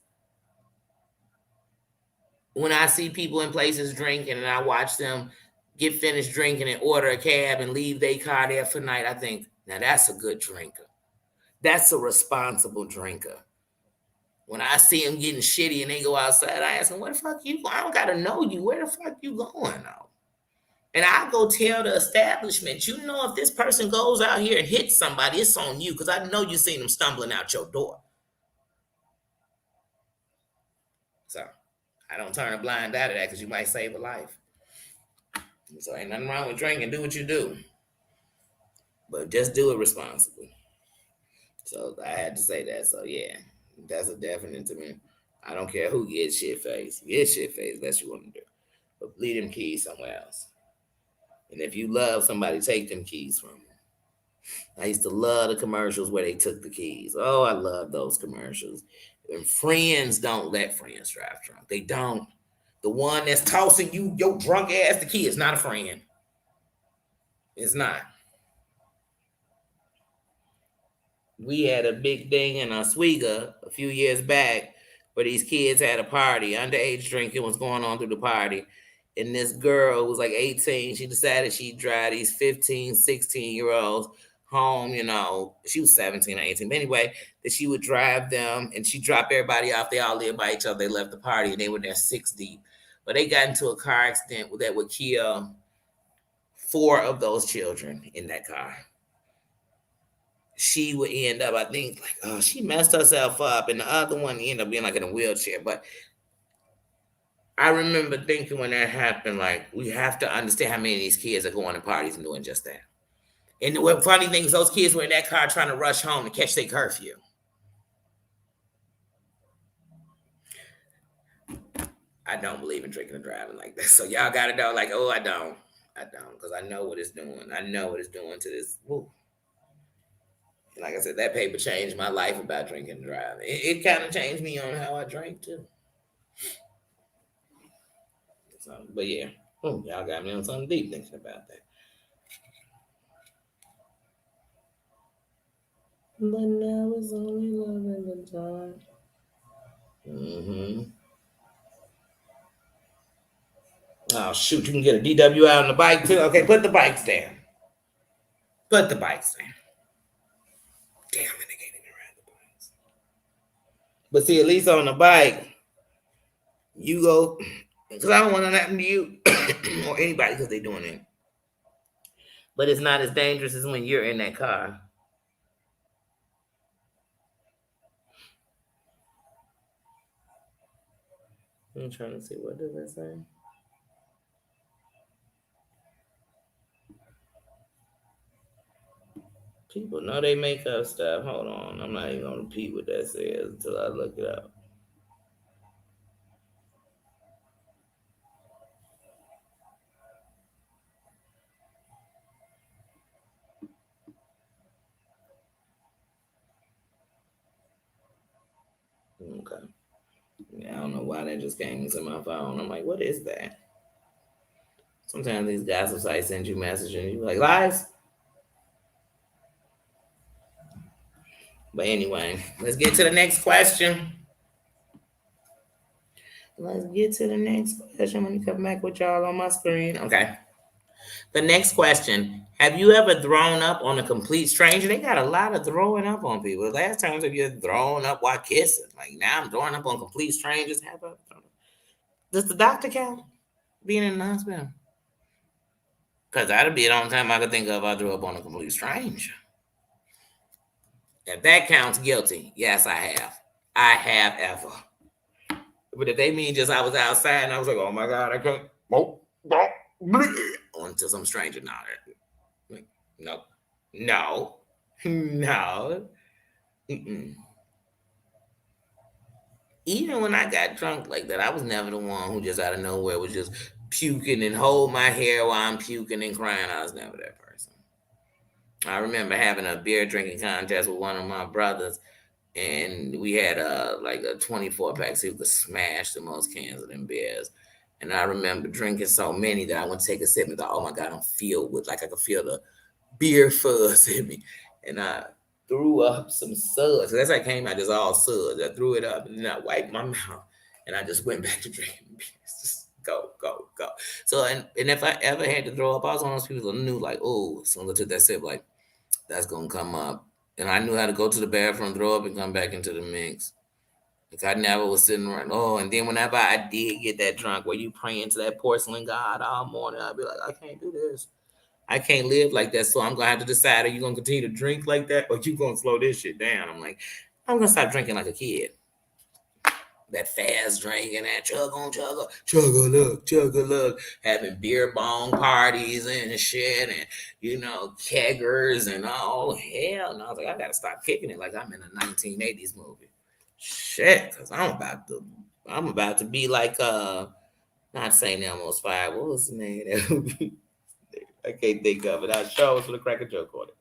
When I see people in places drinking and I watch them get finished drinking and order a cab and leave their car there for the night, I think, now that's a good drinker. That's a responsible drinker. When I see them getting shitty and they go outside, I ask them, where the fuck you going? I don't got to know you. Where the fuck you going now? And I go tell the establishment, if this person goes out here and hits somebody, it's on you because I know you seen them stumbling out your door. So I don't turn a blind eye to that because you might save a life. So ain't nothing wrong with drinking. Do what you do. But just do it responsibly. So I had to say that. So yeah, that's a definite to me. I don't care who gets shit faced. Get shit faced. That's what you want to do. But leave them keys somewhere else. And if you love somebody, take them keys from them. I used to love the commercials where they took the keys. Oh, I love those commercials. And friends don't let friends drive drunk. They don't. The one that's tossing you your drunk ass the key is not a friend. It's not. We had a big thing in Oswego a few years back where these kids had a party. Underage drinking was going on through the party. And this girl was like 18. She decided she'd drive these 15, 16-year-olds home, she was 17 or 18. But anyway, that she would drive them and she dropped everybody off. They all lived by each other. They left the party and they were there six deep. But they got into a car accident that would kill four of those children in that car. She would end up, I think, like, oh, she messed herself up, and the other one ended up being like in a wheelchair. But I remember thinking when that happened, like, we have to understand how many of these kids are going to parties and doing just that. And the funny thing is, those kids were in that car trying to rush home to catch their curfew. I don't believe in drinking and driving like that. So y'all got to know, like, oh, I don't, because I know what it's doing. I know what it's doing to this. Woo. And like I said, that paper changed my life about drinking and driving. It kind of changed me on how I drink too. So, but yeah, y'all got me on something deep thinking about that. But now it's only love in the dark. Oh shoot, you can get a DWI on the bike too. Okay, put the bikes down. Put the bikes down. Damn it, they can't even ride the bikes. But see, at least on the bike, you go, because I don't want to happen to you or anybody because they're doing it. But it's not as dangerous as when you're in that car. I'm trying to see, what does that say? People know they make up stuff. Hold on. I'm not even going to repeat what that says until I look it up. Okay. Yeah, I don't know why that just came into my phone. I'm like, what is that? Sometimes these gossip sites send you messages and you're like, lies? But anyway, let's get to the next question. Let's get to the next question. Let me come back with y'all on my screen. Okay. The next question. Have you ever thrown up on a complete stranger? They got a lot of throwing up on people. The last times have you thrown up while kissing? Like now I'm throwing up on complete strangers. Does the doctor count being in the hospital? Because that'd be the only time I could think of I threw up on a complete stranger. If that counts, guilty. Yes, I have. I have ever. But if they mean just I was outside and I was like, oh my God, I can't. Onto some stranger. No. Mm-mm. Even when I got drunk like that, I was never the one who just out of nowhere was just puking and hold my hair while I'm puking and crying. I was never that person. I remember having a beer drinking contest with one of my brothers, and we had a 24 pack, so you could smash the most cans of them beers. And I remember drinking so many that I went to take a sip and thought, oh my God, I'm filled with, like I could feel the beer fuzz in me. And I threw up some suds. That's how I came out, just all suds. I threw it up and then I wiped my mouth and I just went back to drinking beers. Just go. So, and if I ever had to throw up, I was one of those people that knew, like, oh, as soon as I took that sip, like, that's going to come up. And I knew how to go to the bathroom, throw up, and come back into the mix. Like I never was sitting around. Oh, and then whenever I did get that drunk, where you praying to that porcelain god all morning, I'd be like, I can't do this. I can't live like that. So I'm gonna have to decide: are you gonna continue to drink like that, or you gonna slow this shit down? I'm like, I'm gonna stop drinking like a kid. That fast drinking, that chug on chug a look, having beer bong parties and shit, and keggers and all hell. And I was like, I gotta stop kicking it like I'm in a 1980s movie. Shit, because I'm about to be like not saying Elmo's Fire. What was the name? I can't think of it. I sure was gonna crack a joke on it.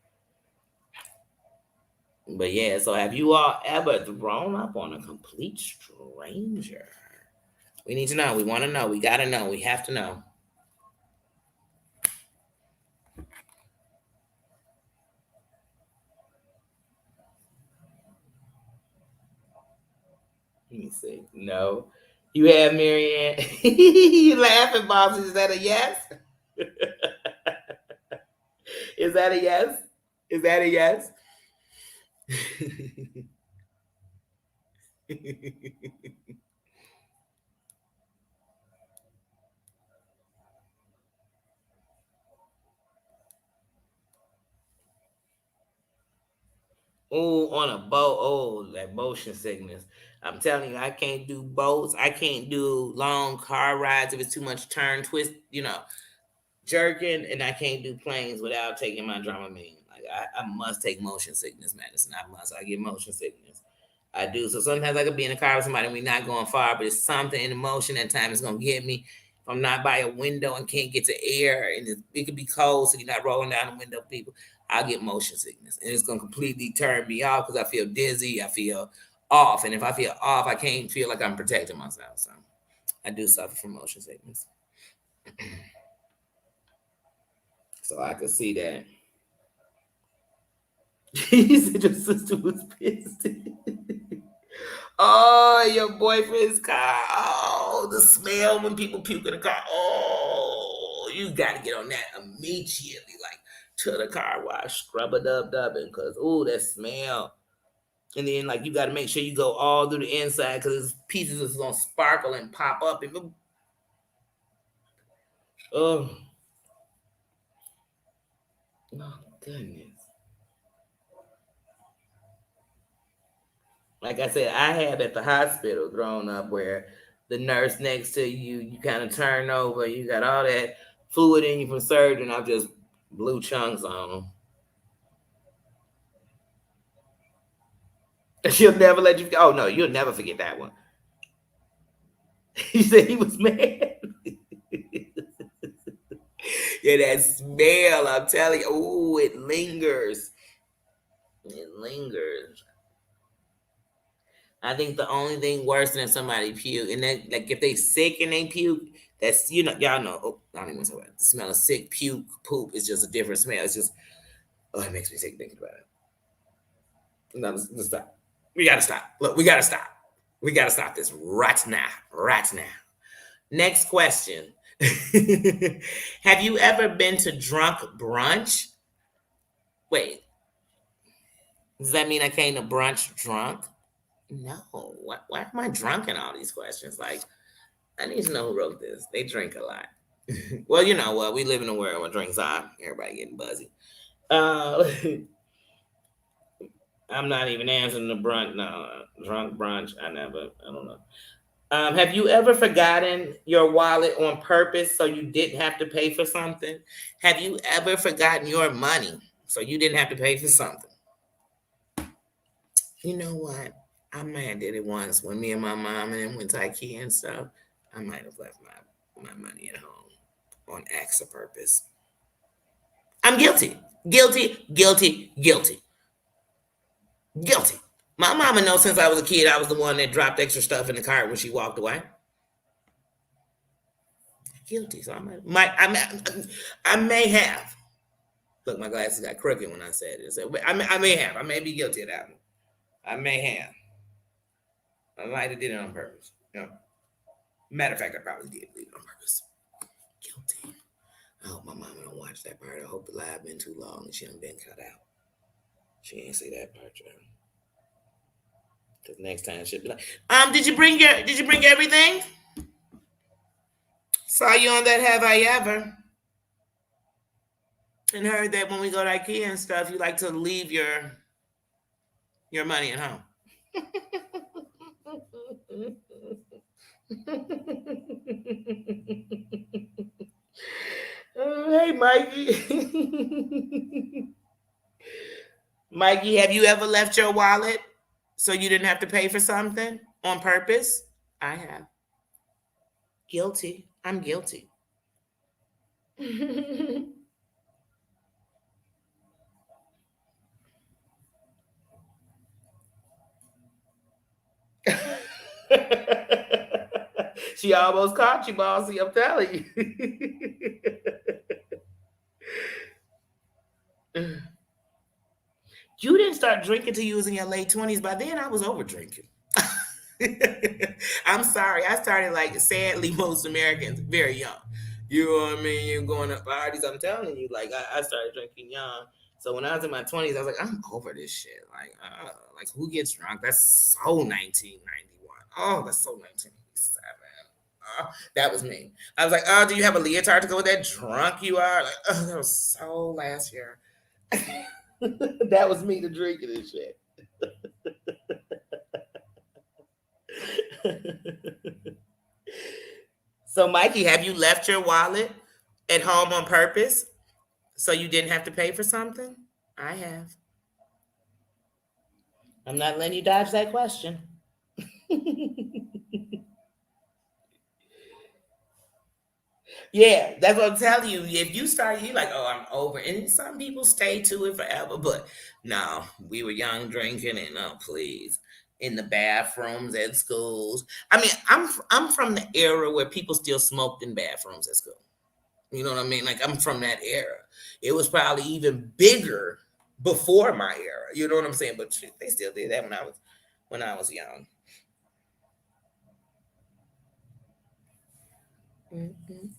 But yeah, so have you all ever thrown up on a complete stranger? We need to know. We want to know. We gotta know. We have to know. Let me see. No. You have Marianne. You laughing, Bob. Is that a yes? Is that a yes? Is that a yes? Oh, on a boat. Oh, that motion sickness. I'm telling you, I can't do boats. I can't do long car rides if it's too much turn, twist, jerking, and I can't do planes without taking my Dramamine. Like I must take motion sickness medicine. I must. I get motion sickness. I do. So sometimes I could be in a car with somebody and we're not going far, but it's something in the motion that time is gonna get me. If I'm not by a window and can't get to air and it could be cold, so you're not rolling down the window, people, I'll get motion sickness. And it's gonna completely turn me off because I feel dizzy, I feel off. And if I feel off, I can't feel like I'm protecting myself. So I do suffer from motion sickness. So I could see that. You said your sister was pissed. Oh, your boyfriend's car. Oh, the smell when people puke in the car. Oh, you got to get on that immediately, like to the car wash, scrub a dubbing, because, oh, that smell. And then, like, you got to make sure you go all through the inside because pieces is going to sparkle and pop up. And, oh, oh, goodness. Like I said, I had at the hospital growing up where the nurse next to you, you kind of turn over, you got all that fluid in you from surgery, and I just blew chunks on them. She'll never let you. Oh no, you'll never forget that one. He said he was mad. Yeah, that smell. I'm telling you. Oh, it lingers. It lingers. I think the only thing worse than if somebody puke, and then like if they sick and they puke, that's y'all know. Oh, I don't even want to talk about it. The smell of sick puke poop is just a different smell. It's just it makes me sick thinking about it. No, let's stop. We gotta stop. Look, we gotta stop. We gotta stop this right now. Right now. Next question. Have you ever been to drunk brunch? Wait, does that mean I came to brunch drunk? No. Why am I drunk in all these questions? Like, I need to know who wrote this. They drink a lot. Well, you know what? We live in a world where drinks are everybody getting buzzy. Uh, I'm not even answering the brunch. No, drunk brunch. I don't know. Have you ever forgotten your wallet on purpose so you didn't have to pay for something? Have you ever forgotten your money so you didn't have to pay for something? You know what? I might have did it once when me and my mom and then went to IKEA and stuff. I might have left my money at home on acts of purpose. I'm guilty. Guilty, guilty, guilty, guilty. My mama knows since I was a kid, I was the one that dropped extra stuff in the cart when she walked away. Guilty. So I may have. Look, my glasses got crooked when I said it. So I may have. I may be guilty of that one. I may have. I might have did it on purpose. Matter of fact, I probably did it on purpose. Guilty. I hope my mama don't watch that part. I hope the live been too long and she done been cut out. She ain't see that part, John. Because next time she'll be like, did you bring everything? Saw you on that Have I Ever. And heard that when we go to IKEA and stuff, you like to leave your money at home. Hey, Mikey. Mikey, have you ever left your wallet so you didn't have to pay for something on purpose? I have. Guilty. I'm guilty. She almost caught you, bossy. I'm telling you. You didn't start drinking till you was in your late 20s. By then, I was over drinking. I'm sorry. I started like sadly most Americans very young. You know what I mean? You're going to parties. I'm telling you, like I started drinking young. So when I was in my 20s, I was like, I'm over this shit. Like who gets drunk? That's so 1991. Oh, that's so 1987. That was me. I was like, oh, do you have a leotard to go with that? Drunk you are. Like, oh, that was so last year. That was me, the drinking and shit. So, Mikey, have you left your wallet at home on purpose so you didn't have to pay for something? I have. I'm not letting you dodge that question. Yeah, that's what I'm telling you. If you start, you like, oh, I'm over. And some people stay to it forever, but no, we were young drinking, and no, please, in the bathrooms at schools. I mean, I'm from the era where people still smoked in bathrooms at school. You know what I mean? Like I'm from that era. It was probably even bigger before my era. You know what I'm saying? But shit, they still did that when I was young. Mm-mm-mm.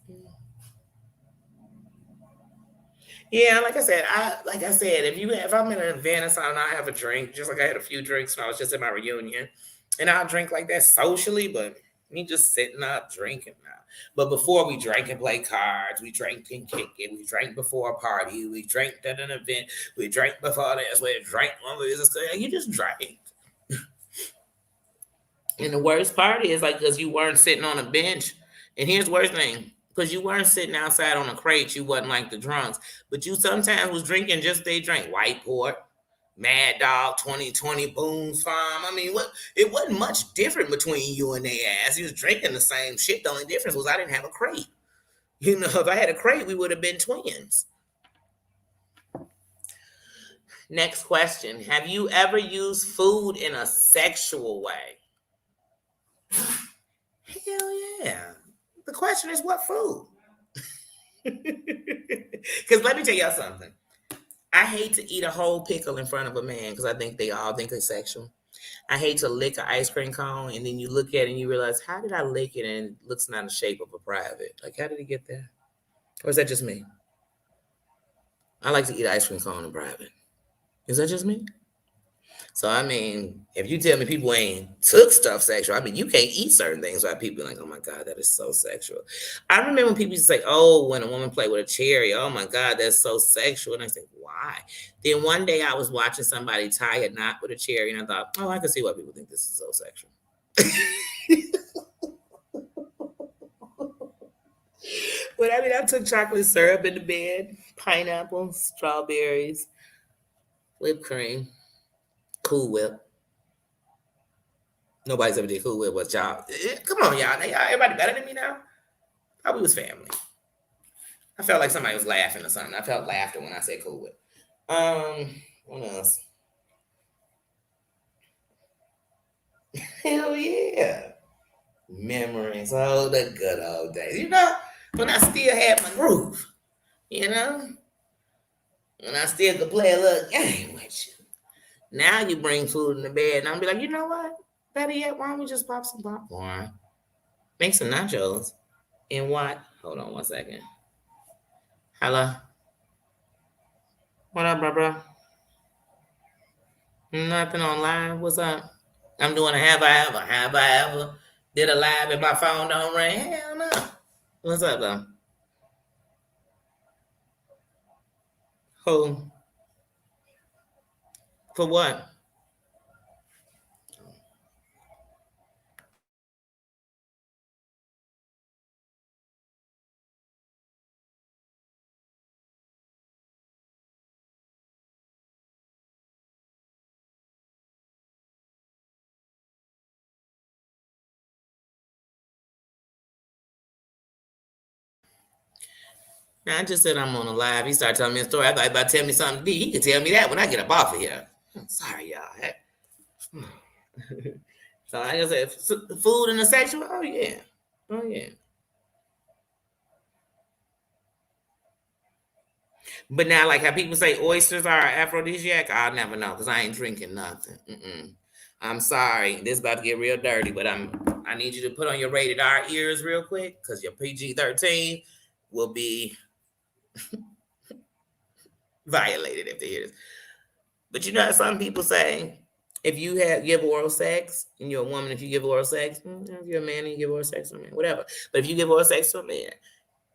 Yeah, like I said, if I'm in an event or something, I have a drink. Just like I had a few drinks when I was just at my reunion, and I'll drink like that socially, but me just sitting up drinking now. But before we drank and play cards, we drank and kick it. We drank before a party. We drank at an event. We drank before this. We drank when we was you just drank. And the worst part is like because you weren't sitting on a bench. And here's the worst thing. Because you weren't sitting outside on a crate, you wasn't like the drunks. But you sometimes was drinking just they drink White Port, Mad Dog, 2020 Boone's Farm. I mean, what it wasn't much different between you and they ass. You was drinking the same shit. The only difference was I didn't have a crate. You know, if I had a crate, we would have been twins. Next question. Have you ever used food in a sexual way? Hell yeah. The question is what food? Because let me tell y'all something. I hate to eat a whole pickle in front of a man because I think they all think it's sexual. I hate to lick an ice cream cone and then you look at it and you realize, how did I lick it and it looks not the shape of a private? Like, how did it get there? Or is that just me? I like to eat ice cream cone in private. Is that just me? So I mean, if you tell me people ain't took stuff sexual, I mean you can't eat certain things without people being like, oh my God, that is so sexual. I remember when people used to say, oh, when a woman played with a cherry, oh my God, that's so sexual. And I said, why? Then one day I was watching somebody tie a knot with a cherry, and I thought, oh, I can see why people think this is so sexual. But I mean, I took chocolate syrup in the bed, pineapple, strawberries, whipped cream, Cool Whip. Nobody's ever did Cool Whip was y'all. Come on, y'all. Everybody better than me now. Thought we was family. I felt like somebody was laughing or something. I felt laughter when I said Cool Whip. What else? Hell yeah. Memories. Oh, the good old days. You know, when I still had my groove. You know? When I still could play a little game with you. Now you bring food in the bed and I'll be like, you know what? Better yet, why don't we just pop some popcorn? Make some nachos. And what? Hold on one second. Hello? What up, bro? Nothing on live. What's up? I'm doing a have I ever? Have I ever? Did a live and my phone don't ring? Hell no. What's up though? Who? For what? Now, I just said I'm on a live. He started telling me a story. I thought he about to tell me something deep. He could tell me that when I get up off of here. I'm sorry, y'all. So like I said, food and the sexual. Oh yeah, oh yeah. But now, like how people say oysters are aphrodisiac, I'll never know because I ain't drinking nothing. Mm-mm. I'm sorry, this is about to get real dirty, but I need you to put on your rated R ears real quick because your PG-13 will be violated if they hear this. But you know how some people say, if you give oral sex and you're a woman, if you give oral sex, if you're a man and you give oral sex to a man, whatever. But if you give oral sex to a man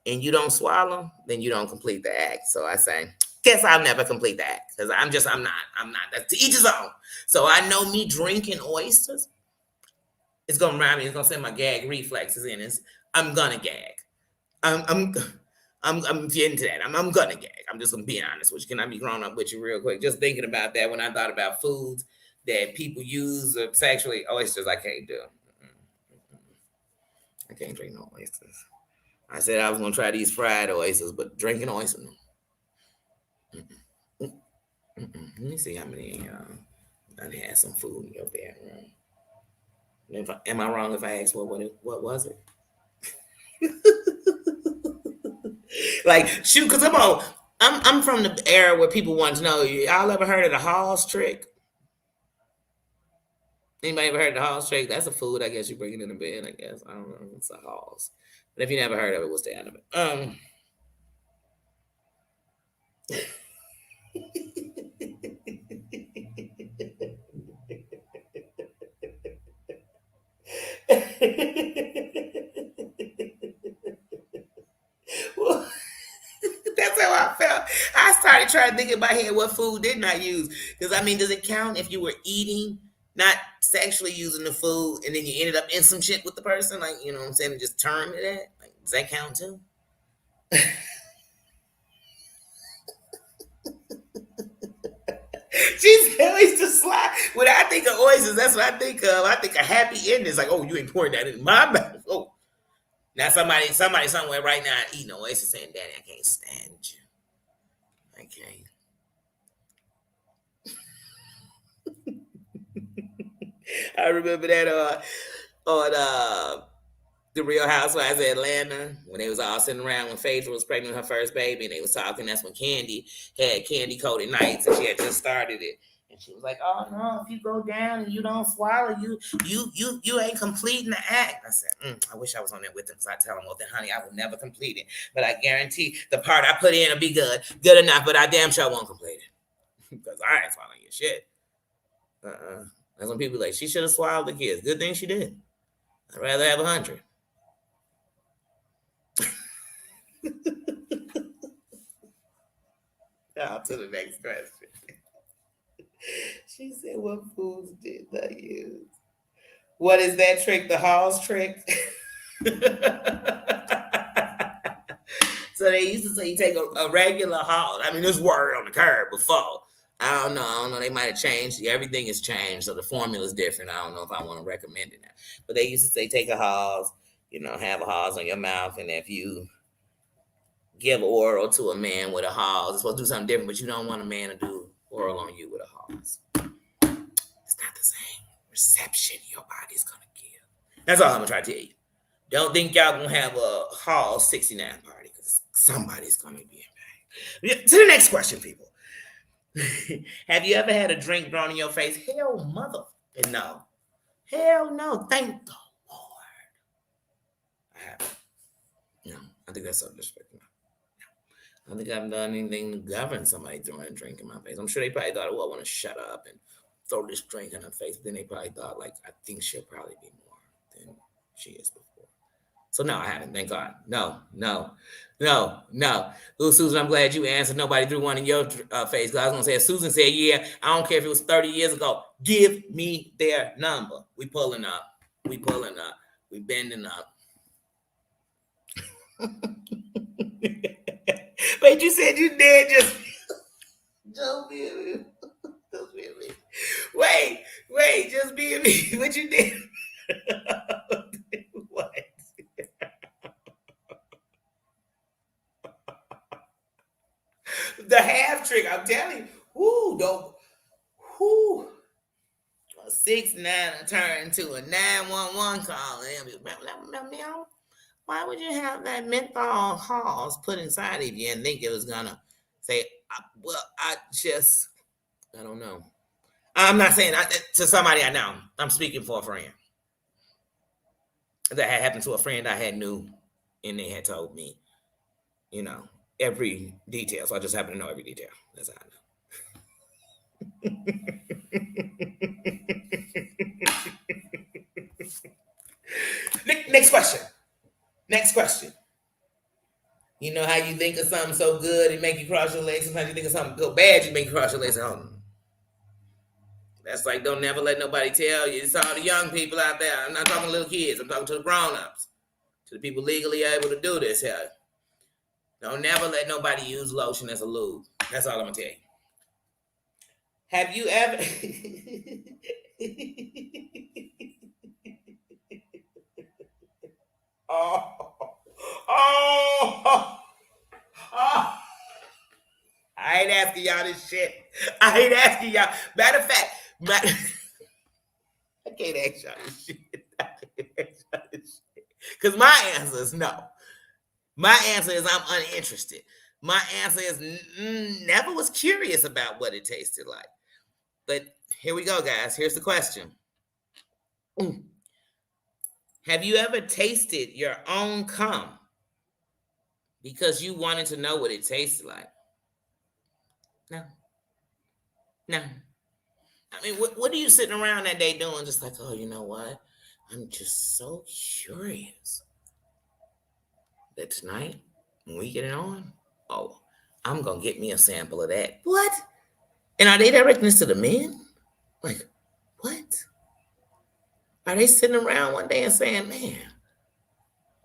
and you don't swallow, then you don't complete the act. So I say, guess I'll never complete the act because I'm not. That's to each his own. So I know me drinking oysters, it's gonna remind me. It's gonna send my gag reflexes in. I'm gonna gag. I'm I'm I'm getting to that. I'm gonna gag. I'm just gonna be honest with you. Can I be grown up with you real quick? Just thinking about that when I thought about foods that people use sexually, oysters I can't do. I can't drink no oysters. I said I was gonna try these fried oysters, but drinking oysters. Let me see how many. I had some food in your bedroom. Am I wrong if I ask what was it? Like shoot, cause I'm from the era where people want to know. Y'all ever heard of the Hall's trick? Anybody ever heard of the Hall's trick? That's a food. I guess you bring it in the bed. I guess I don't know. It's a Hall's. But if you never heard of it, we'll stay out of it. Well, that's how I felt. I started trying to think in my head what food didn't I use? Because I mean, does it count if you were eating, not sexually using the food, and then you ended up in some shit with the person? Like, you know what I'm saying? And just turn to that? Like, does that count too? She said oyster slide. When I think of oysters, that's what I think of. I think of happy endings. Like, oh, you ain't pouring that in my mouth. Oh, now somebody somewhere right now eating oysters saying, "Daddy, I can't stand you. I can't." I remember that on the Real Housewives of Atlanta when they was all sitting around when Phaedra was pregnant with her first baby and they was talking. That's when Candy had Candy Coated Nights and she had just started it. And she was like, "Oh no, if you go down and you don't swallow, you ain't completing the act." I said, "I wish I was on there with them because I tell them, well, then, honey, I will never complete it. But I guarantee the part I put in will be good enough. But I damn sure won't complete it because I ain't swallowing your shit." That's when people like, she should have swallowed the kids. Good thing she did. I'd rather have 100. Now to the next question. She said, "What foods did I use?" What is that trick? The Hall's trick? So they used to say you take a regular Hall. I mean, this word on the curb before. I don't know. They might have changed. Everything has changed, so the formula is different. I don't know if I want to recommend it now. But they used to say take a Halls, have a Halls on your mouth, and if you give oral to a man with a Halls, it's supposed to do something different, but you don't want a man to do oral on you with a Halls. It's not the same reception your body's gonna give. That's all I'm gonna try to tell you. Don't think y'all gonna have a Hall 69 party because somebody's gonna be in pain. To the next question, people. Have you ever had a drink thrown in your face? Hell, mother, no. Hell no. Thank the Lord. I haven't. No, I think that's so disrespectful. I don't think I've done anything to govern somebody throwing a drink in my face. I'm sure they probably thought, well, I want to shut up and throw this drink in her face. But then they probably thought, like, I think she'll probably be more than she is before. So no, I haven't. Thank God. No. Ooh, Susan, I'm glad you answered. Nobody threw one in your face. Because I was gonna say, Susan said, yeah, I don't care if it was 30 years ago. Give me their number. We pulling up. We bending up. Wait, you said you did just be a me. Just be a me. Wait, just be a me. What you did? What? The half trick, I'm telling you. Whoo, don't. Whoo. A 6-9 turn to a 911 call. Meow. Why would you have that menthol Halls put inside of you and think it was gonna say, well, I don't know. I'm not saying to somebody I know. I'm speaking for a friend. That had happened to a friend I had knew, and they had told me, every detail, so I just happen to know every detail. That's how I know. Next question. Next question. You know how you think of something so good, it make you cross your legs. Sometimes you think of something so bad, you make you cross your legs. That's like, don't never let nobody tell you. It's all the young people out there. I'm not talking to little kids. I'm talking to the grown-ups, to the people legally able to do this here. Don't never let nobody use lotion as a lube. That's all I'm gonna tell you. Have you ever? oh, oh, oh. I ain't asking y'all this shit. I ain't asking y'all. Matter of fact, I can't ask y'all this shit. Because my answer is no. My answer is I'm uninterested. My answer is never was curious about what it tasted like. But here we go, guys. Here's the question. Have you ever tasted your own cum because you wanted to know what it tasted like? No. No. I mean, what are you sitting around that day doing? Just like, oh, you know what? I'm just so curious that tonight, when we get it on, oh, I'm going to get me a sample of that. What? And are they directing this to the men? Like, what? Are they sitting around one day and saying, man,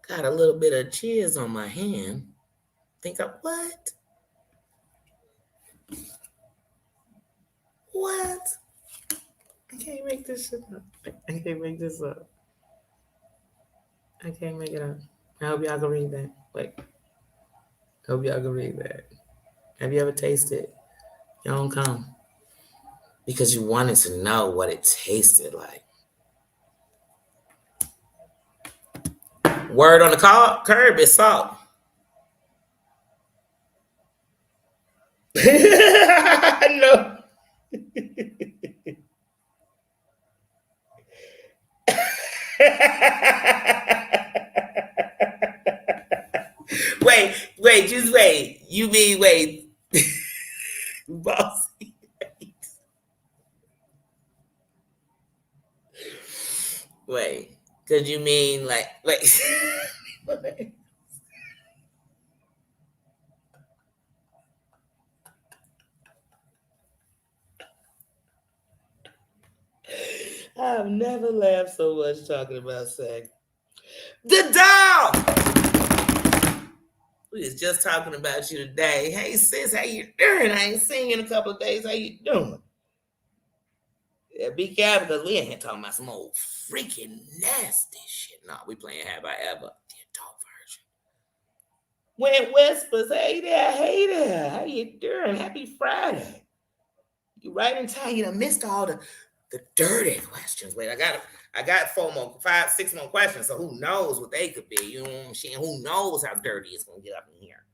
got a little bit of jizz on my hand? Think of what? What? I can't make this shit up. I can't make this up. I can't make it up. I hope y'all can read that. Wait. I hope y'all can read that. Have you ever tasted your own cum? Because you wanted to know what it tasted like. Word on the curb is salt. No. wait, just wait. You mean wait. Bossy. Wait, cause you mean like I've never laughed so much talking about sex. The dog! We was just talking about you today. Hey sis, how you doing? I ain't seen you in a couple of days. How you doing? Yeah, be careful because we ain't here talking about some old freaking nasty shit. No, we playing Have I Ever, the adult version. When whispers, hey there, how you doing? Happy Friday. You right in time. You done missed all the dirty questions. Wait, I got 6 more questions. So who knows what they could be? You know what I'm saying? Who knows how dirty it's gonna get up in here?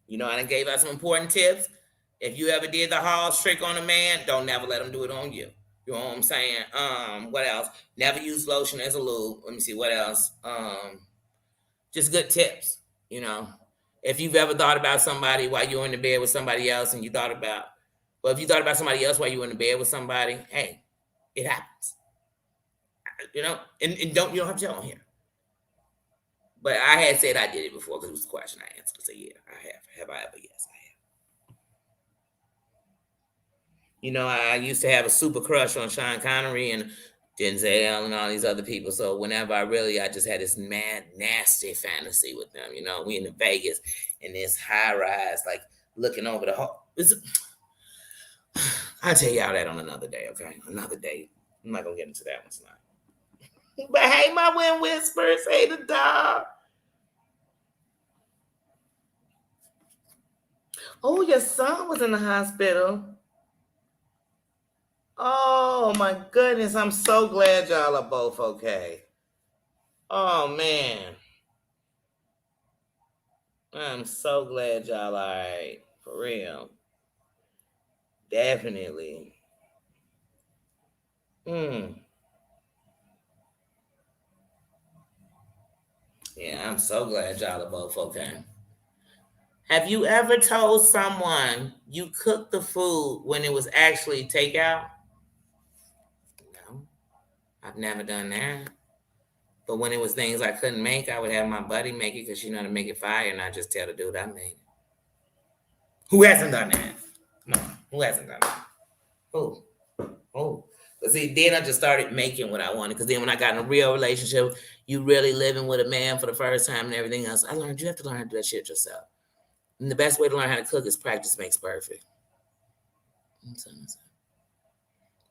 You know, I done gave out some important tips. If you ever did the Hall's trick on a man, don't never let him do it on you. You know what I'm saying? What else? Never use lotion as a lube. Let me see what else. Just good tips. You know, if you've ever thought about somebody while you were in the bed with somebody else, and if you thought about somebody else while you were in the bed with somebody, hey, it happens. You know, and you don't have to tell on here. But I had said I did it before because it was the question I answered. So yeah, I have. Have I ever? Yes, I have. You know, I used to have a super crush on Sean Connery and Denzel and all these other people. So whenever I just had this mad, nasty fantasy with them. You know, we in Vegas in this high rise, like looking over the whole. I'll tell y'all that on another day, okay? Another day. I'm not gonna get into that one tonight. But hey, my wind whispers, hey the dog. Oh, your son was in the hospital. Oh my goodness, I'm so glad y'all are both okay. Oh man. I'm so glad y'all are all right. For real. Definitely. Yeah, I'm so glad y'all are both okay. Have you ever told someone you cooked the food when it was actually takeout? No, I've never done that. But when it was things I couldn't make, I would have my buddy make it because you know how to make it fire, and I just tell the dude I made it. Who hasn't done that? No, who hasn't done that? Who? Oh, but see, then I just started making what I wanted. Because then when I got in a real relationship, you really living with a man for the first time and everything else. I learned you have to learn how to do that shit yourself. And the best way to learn how to cook is practice makes perfect.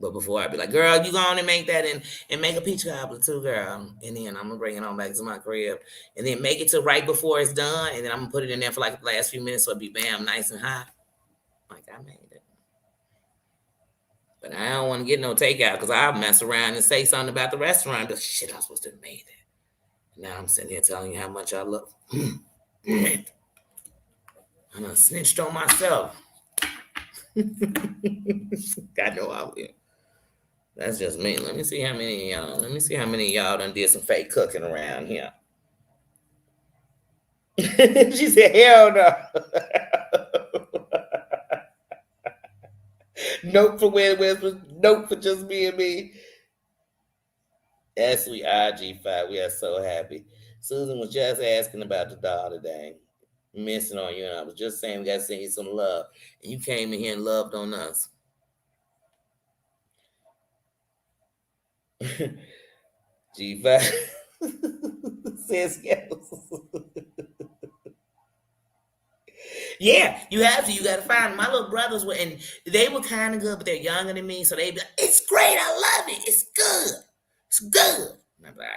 But before I'd be like, girl, you go on and make that and make a peach cobbler too, girl. And then I'm gonna bring it on back to my crib. And then make it to right before it's done. And then I'm gonna put it in there for like the last few minutes so it'll be bam, nice and hot. Like I made it. But I don't want to get no takeout because I'll mess around and say something about the restaurant. But shit, I was supposed to have made it. Now I'm sitting here telling you how much I love. I done snitched on myself. I know I will. That's just me. Let me see how many of y'all. Let me see how many of y'all done did some fake cooking around here. She said, "Hell no." Nope for West. Nope for just me and me. That's we IG5. We are so happy. Susan was just asking about the doll today. Missing on you, and I was just saying we got to send you some love. And you came in here and loved on us. G5 says yes. Yeah, you have to. You got to find my little brothers were, and they were kind of good, but they're younger than me, so they be like, "It's great, I love it, it's good, it's good." And I'm like,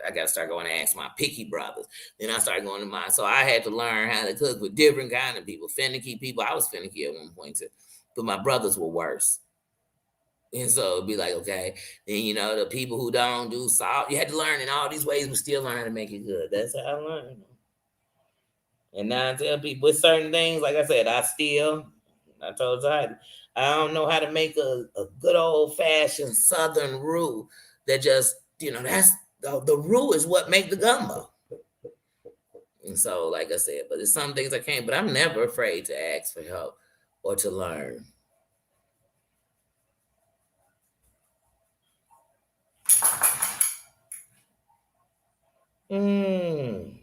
I gotta start going and ask my picky brothers. Then I started going to mine, so I had to learn how to cook with different kind of people, finicky people. I was finicky at one point too, but my brothers were worse. And so it'd be like, okay, then the people who don't do salt, you had to learn in all these ways, but still learn how to make it good. That's how I learned. And now I tell people with certain things, like I said, I told Heidi, I don't know how to make a good old fashioned Southern roux that just, that's the roux is what make the gumbo. And so, like I said, but there's some things I can't, but I'm never afraid to ask for help or to learn. Mm.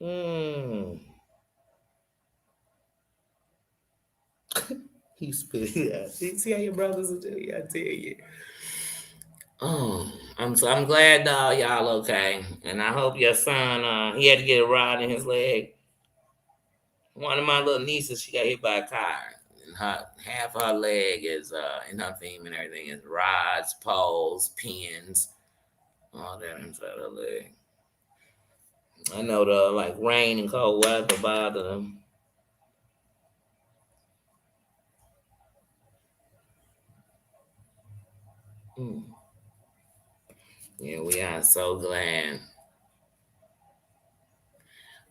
Mm. He spit it out. See how your brothers will do you? I tell you. Oh, I'm glad y'all okay, and I hope your son he had to get a rod in his leg. One of my little nieces, she got hit by a car, and her half her leg is in her theme and everything is rods, poles, pins, all that inside her leg. I know the like rain and cold weather bother them. Mm. Yeah, we are so glad.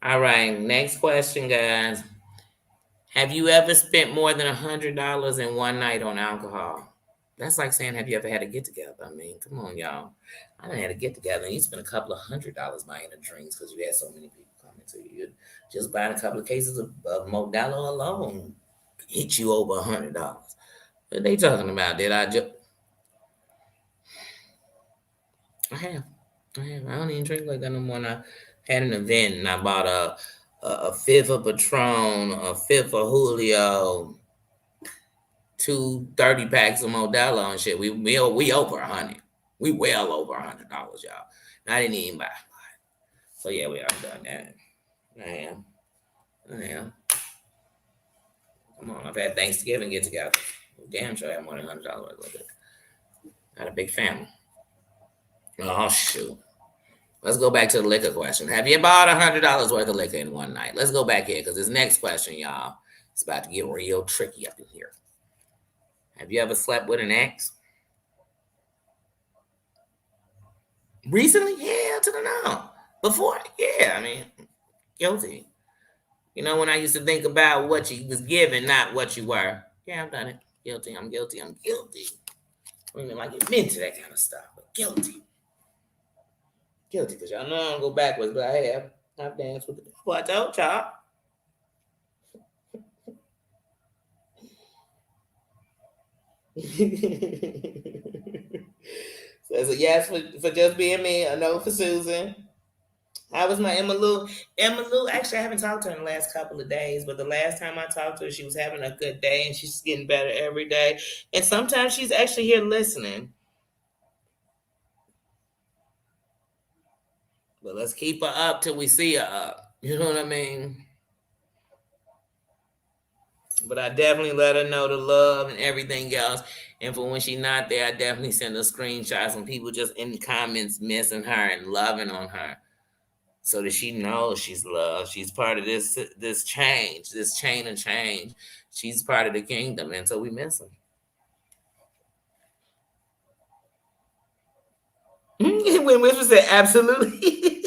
All right, next question, guys. Have you ever spent more than $100 in one night on alcohol? That's like saying, have you ever had a get together? I mean, come on, y'all. I done had a get together and you spent a couple of $100 buying the drinks because you had so many people coming to you. Just buying a couple of cases of Modelo alone hit you over $100. What they talking about? Did I just? I have. I have. I don't even drink like that no more. And I had an event and I bought a fifth of Patron, a fifth of Julio, two 30 packs of Modelo and shit. We over 100. We well over $100, y'all. And I didn't even buy. So yeah, we already done that. I am. I am. Come on, I've had Thanksgiving get together. Damn sure I have more than $100 worth of it. Got a big family. Oh shoot. Let's go back to the liquor question. Have you bought $100 worth of liquor in one night? Let's go back here because this next question, y'all, it's about to get real tricky up in here. Have you ever slept with an ex? Recently? Yeah, to the no. Before? Yeah, I mean, guilty. When I used to think about what you was given, not what you were. Yeah, I've done it. Guilty. I'm guilty. I'm guilty. I don't even like admit to that kind of stuff, but guilty. Guilty, because y'all know I don't go backwards, but I have. I've danced with the devil. I told y'all. So it's a yes for just being me, a no for Susan. How was my Emma Lou? Emma Lou, actually, I haven't talked to her in the last couple of days, but the last time I talked to her, she was having a good day and she's getting better every day. And sometimes she's actually here listening. But let's keep her up till we see her up. You know what I mean? But I definitely let her know the love and everything else. And for when she's not there, I definitely send her screenshots and people just in the comments missing her and loving on her, so that she knows she's loved. She's part of this change, this chain of change. She's part of the kingdom, and so we miss her. When Whisper said, absolutely.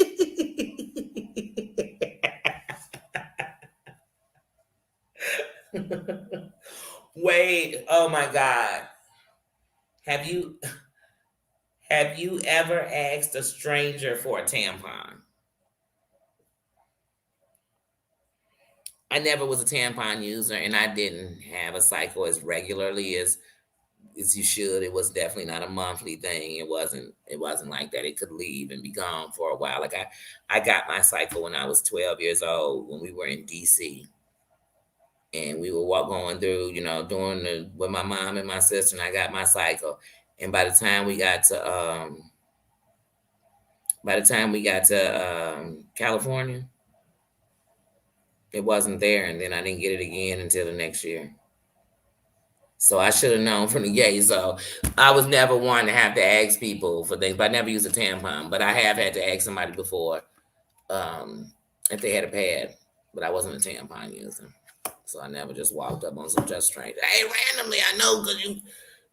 Wait, oh my God. Have you have you ever asked a stranger for a tampon? I never was a tampon user and I didn't have a cycle as regularly as you should. It was definitely not a monthly thing. It wasn't like that. It could leave and be gone for a while. Like I got my cycle when I was 12 years old when we were in DC. And we were going through, doing the with my mom and my sister, and I got my cycle. And by the time we got to California, it wasn't there, and then I didn't get it again until the next year. So I should have known from the gate. So I was never one to have to ask people for things, but I never used a tampon. But I have had to ask somebody before if they had a pad, but I wasn't a tampon user. So I never just walked up on some just stranger. Hey, randomly, I know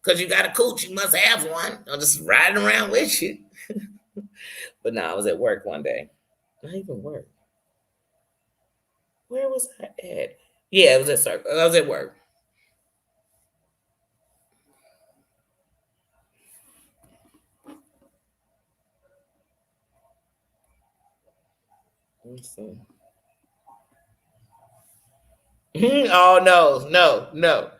because you got a cooch, you must have one. I'm just riding around with you. But no, I was at work one day. Not even work. Where was I at? Yeah, it was at circle. I was at work. Let's see. Oh no, no, no.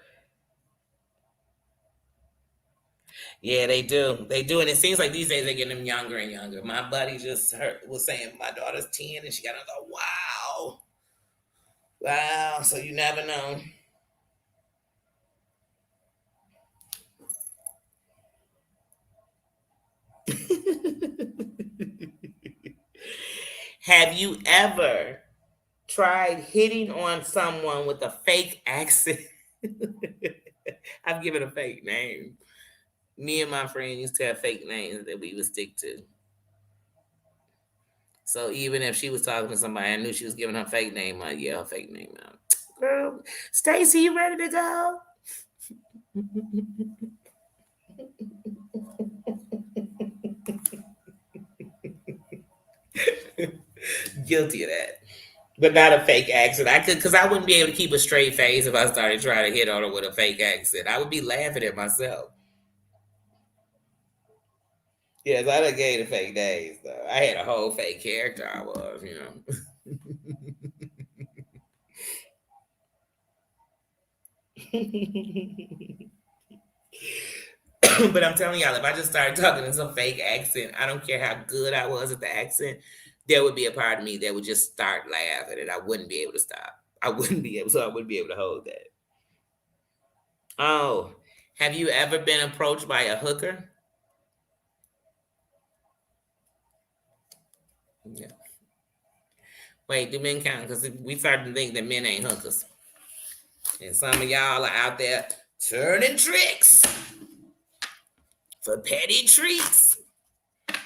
Yeah, they do. They do, and it seems like these days they're getting them younger and younger. My buddy just was saying my daughter's 10, and she got to go. Wow, wow. So you never know. Have you ever tried hitting on someone with a fake accent? I've given a fake name. Me and my friend used to have fake names that we would stick to. So even if she was talking to somebody, I knew she was giving her fake name. I'd yell her fake name out. Girl, Stacy, you ready to go? Guilty of that. But not a fake accent. I could, because I wouldn't be able to keep a straight face if I started trying to hit on her with a fake accent. I would be laughing at myself. Yes, I done gave the fake names though. I had a whole fake character I was. But I'm telling y'all, if I just started talking in some fake accent, I don't care how good I was at the accent, there would be a part of me that would just start laughing and I wouldn't be able to stop. I wouldn't be able to hold that. Oh, have you ever been approached by a hooker? Yeah. Wait, do men count? Because we start to think that men ain't hookers. And some of y'all are out there turning tricks for petty treats.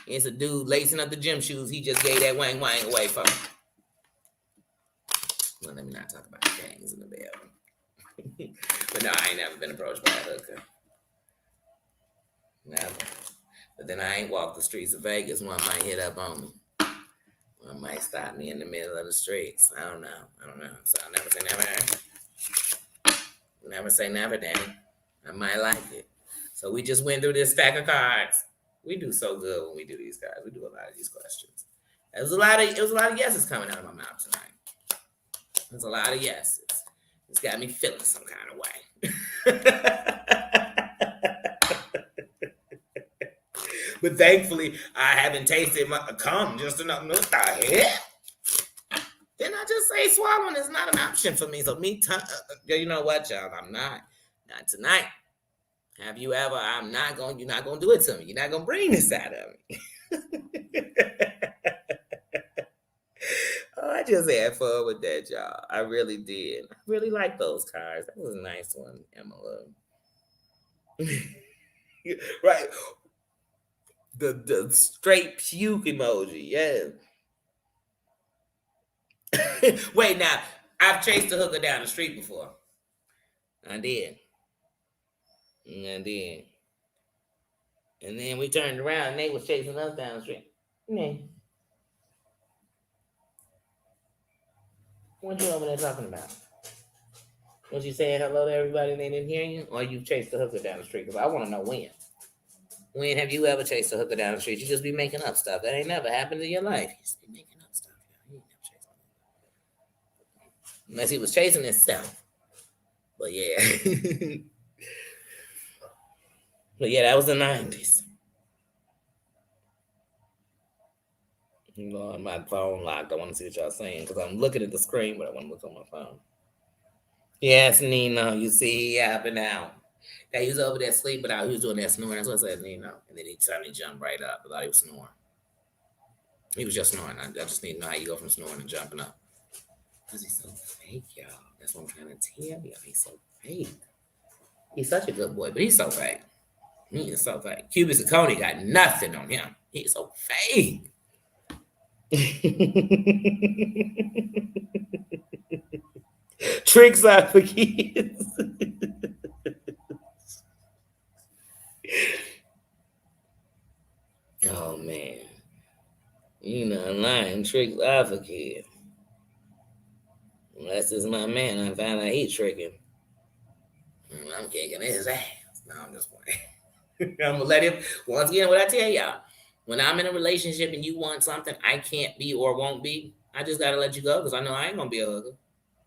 It's a dude lacing up the gym shoes. He just gave that wang wang away from. Well, let me not talk about gangs in the bed. But no, I ain't never been approached by a hooker. Never. But then I ain't walked the streets of Vegas. One might hit up on me. One might stop me in the middle of the streets. I don't know. So I'll never say never. Never say never, Danny. I might like it. So we just went through this stack of cards. We do so good when we do these guys. We do a lot of these questions. It was a lot of yeses coming out of my mouth tonight. There's a lot of yeses. It's got me feeling some kind of way. But thankfully, I haven't tasted my cum just enough. What the hell? Then I just say swallowing is not an option for me. So you know what, y'all? I'm not tonight. Have you ever? You're not gonna do it to me. You're not gonna bring this out of me. Oh, I just had fun with that, y'all. I really did. I really like those cards. That was a nice one, Emma. Right. The straight puke emoji, yeah. Wait, now I've chased a hooker down the street before. I did. And then we turned around and they was chasing us down the street. Yeah. What you over there talking about? Was you saying hello to everybody and they didn't hear you? Or you chased the hooker down the street? Because I want to know when. When have you ever chased a hooker down the street? You just be making up stuff. That ain't never happened in your life. You just be making up stuff. You ain't never chased unless he was chasing himself. But yeah. But yeah, that was the 90s. Lord, my phone locked. I want to see what y'all saying because I'm looking at the screen, but I want to look on my phone. Yes, Nino, you see, he up and out. Yeah, he was over there sleeping out. He was doing that snoring. That's what I said, Nino. And then he suddenly jumped right up. I thought he was snoring. He was just snoring. I just need to know how you go from snoring to jumping up. Because he's so fake, y'all. That's what I'm trying to tell you. He's so fake. He's such a good boy, but he's so fake. He is so fake. Cubis and Coney got nothing on him. He's so fake. Tricks out for kids. Oh man. You know, lying tricks out for kids. Unless it's my man, I find out he tricking. I'm kicking his ass. No, I'm just playing. I'm gonna let him once again what I tell y'all. When I'm in a relationship and you want something I can't be or won't be, I just gotta let you go because I know I ain't gonna be a hooker.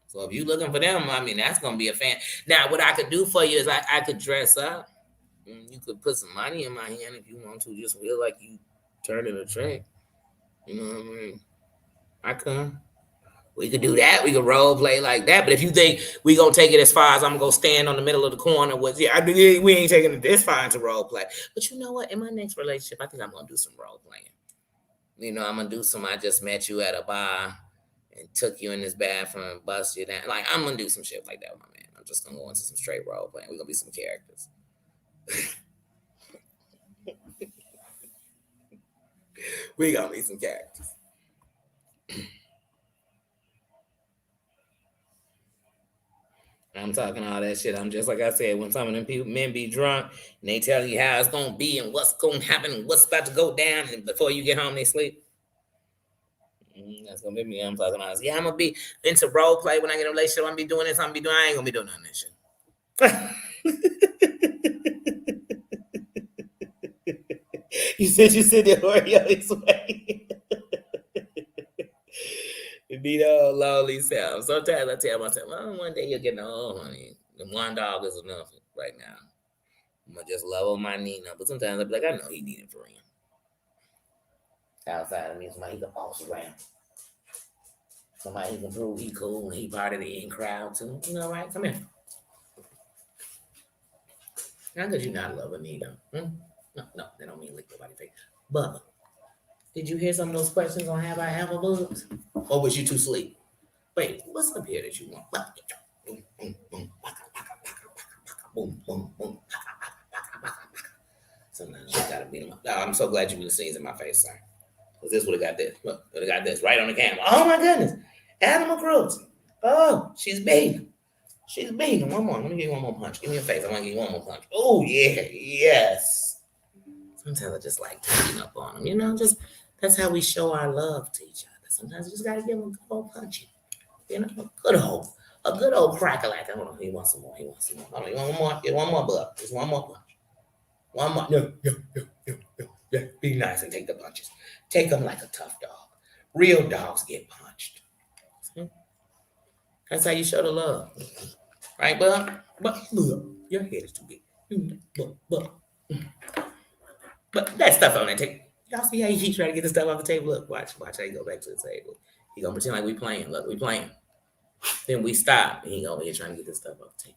So if you looking for them, I mean that's gonna be a fan. Now, what I could do for you is I could dress up. You could put some money in my hand if you want to. Just feel like you turning a trick. You know what I mean? I come. We could do that. We could role play like that. But if you think we gonna take it as far as I'm gonna go stand on the middle of the corner with we ain't taking it this far into role play. But you know what? In my next relationship, I think I'm gonna do some role playing. You know, I'm gonna do some. I just met you at a bar and took you in this bathroom and bust you down. Like I'm gonna do some shit like that with my man. I'm just gonna go into some straight role playing. We're gonna be some characters. We gonna be some characters. I'm talking all that shit. I'm just like I said, when some of them men be drunk and they tell you how it's gonna be and what's gonna happen and what's about to go down, and before you get home they sleep. That's gonna be me. I'm talking honest. Yeah, I'm gonna be into role play when I get in a relationship. I'm gonna be doing this. I'm gonna be doing. I ain't gonna be doing none of this shit. You said the Oreo way. Be the old lonely self. Sometimes I tell myself, well, one day you'll get no old honey. The one dog is enough right now. I'm gonna just love on my Nina. But sometimes I'll be like, I know he need it for him. Outside of me, somebody he can boss around. Somebody he can prove he cool and he part of the in crowd too. You know, right? Come here. How could you not love Anita? No, they don't mean lick nobody's face. Bubba, did you hear some of those questions on have I ever boobs? Or was you too asleep? Wait, what's up here that you want? Boom, boom, boom, boom, boom, boom. Sometimes you gotta beat them up. I'm so glad you put the scenes in my face, sir. Because this would have got this. Look, would have got this right on the camera. Oh my goodness. Animal cruelty. Oh, she's beating. She's beating. One more. Let me give you one more punch. Give me a face. I want to give you one more punch. Oh, yeah. Yes. Sometimes I just like beating up on them. You know, just that's how we show our love to each other. Sometimes you just got to give them a good old punch. You know, a good old cracker like that. Hold on. He wants some more. Hold on. You want one more? Get one more, bud. Just one more punch. One more. Yeah. Be nice and take the punches. Take them like a tough dog. Real dogs get punched. See? That's how you show the love. Right, bub? Bub, your head is too big. Bub. But that stuff on that table. Y'all see how he trying to get the stuff off the table? Look, watch how he go back to the table. He gonna pretend like we playing. Look, we playing. Then we stop, and he over here trying to get this stuff off the table.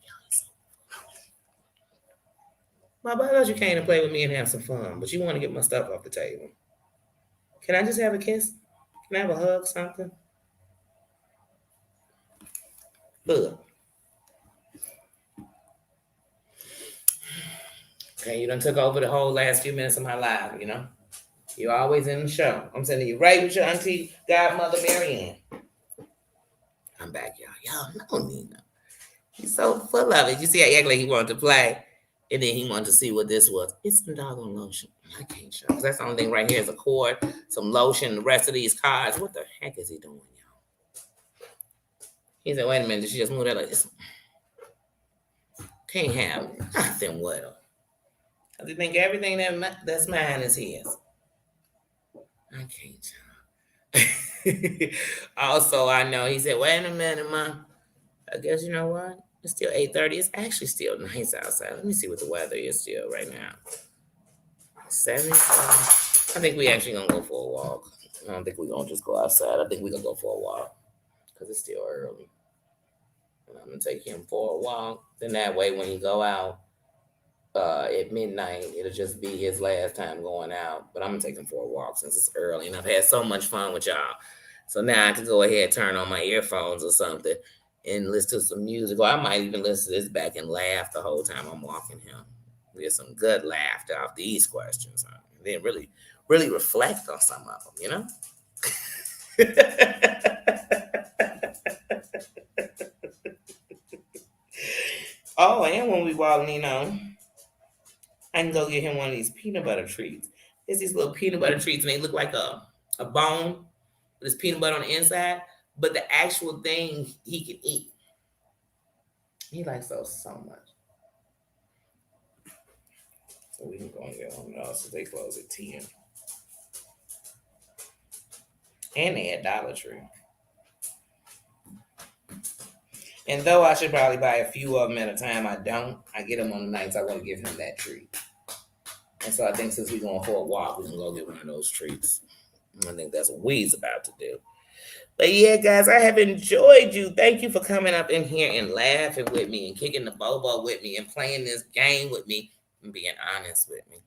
My boy knows you came to play with me and have some fun, but you want to get my stuff off the table. Can I just have a kiss? Can I have a hug, something? Look. Okay, you done took over the whole last few minutes of my life, you know? You're always in the show. I'm sending you right with your auntie, godmother, Marianne. I'm back, y'all. Y'all know Nina. He's so full of it. You see how he act like he wanted to play, and then he wanted to see what this was. It's some doggone lotion. I can't show. That's the only thing right here is a cord, some lotion, the rest of these cards. What the heck is he doing, y'all? He said, wait a minute, did she just move that like this? Can't have nothing with her. I think everything that's mine is his. I can't. Also, I know he said, wait a minute, Mom. I guess you know what? It's still 8:30. It's actually still nice outside. Let me see what the weather is still right now. 75. I think we actually gonna go for a walk. I don't think we're gonna just go outside. I think we're gonna go for a walk because it's still early. And I'm gonna take him for a walk. Then that way, when he go out at midnight, it'll just be his last time going out. But I'm gonna take him for a walk since it's early, and I've had so much fun with y'all. So now I can go ahead, turn on my earphones or something, and listen to some music. Or I might even listen to this back and laugh the whole time I'm walking him. Get some good laughter off these questions, huh? And then really reflect on some of them, you know? Oh, and when we walk, I can go get him one of these peanut butter treats. It's these little peanut butter treats, and they look like a bone with this peanut butter on the inside, but the actual thing he can eat. He likes those so much. So we can go and get one of those since they close at 10. And they at Dollar Tree. And though I should probably buy a few of them at a time, I don't. I get them on the nights I want to give him that treat. And so I think since we're going for a walk, we can go get one of those treats. I think that's what we's about to do. But yeah, guys, I have enjoyed you. Thank you for coming up in here and laughing with me and kicking the bobo with me and playing this game with me and being honest with me.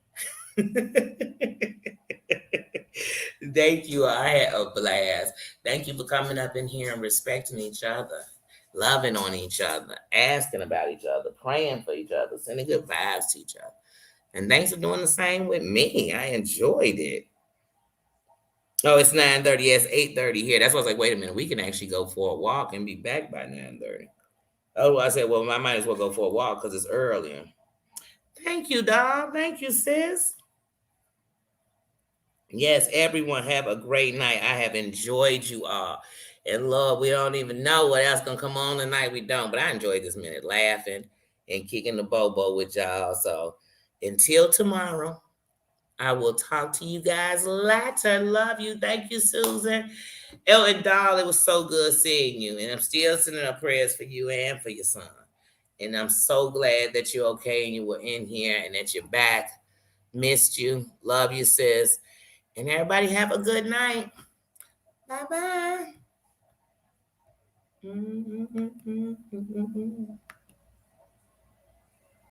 Thank you. I had a blast. Thank you for coming up in here and respecting each other, loving on each other, asking about each other, praying for each other, sending good vibes to each other. And thanks for doing the same with me. I enjoyed it. Oh, it's 9:30. It's 8:30 here. That's why I was like, wait a minute. We can actually go for a walk and be back by 9:30. Oh, I said, well, I might as well go for a walk because it's earlier. Thank you, dog. Thank you, sis. Yes, everyone have a great night. I have enjoyed you all. And Lord, we don't even know what else gonna come on tonight. We don't, but I enjoyed this minute laughing and kicking the bobo with y'all. So until tomorrow, I will talk to you guys later. Love you. Thank you, Susan. Oh, and doll, it was so good seeing you. And I'm still sending up prayers for you and for your son. And I'm so glad that you're okay and you were in here and that you're back. Missed you. Love you, sis. And everybody have a good night. Bye-bye.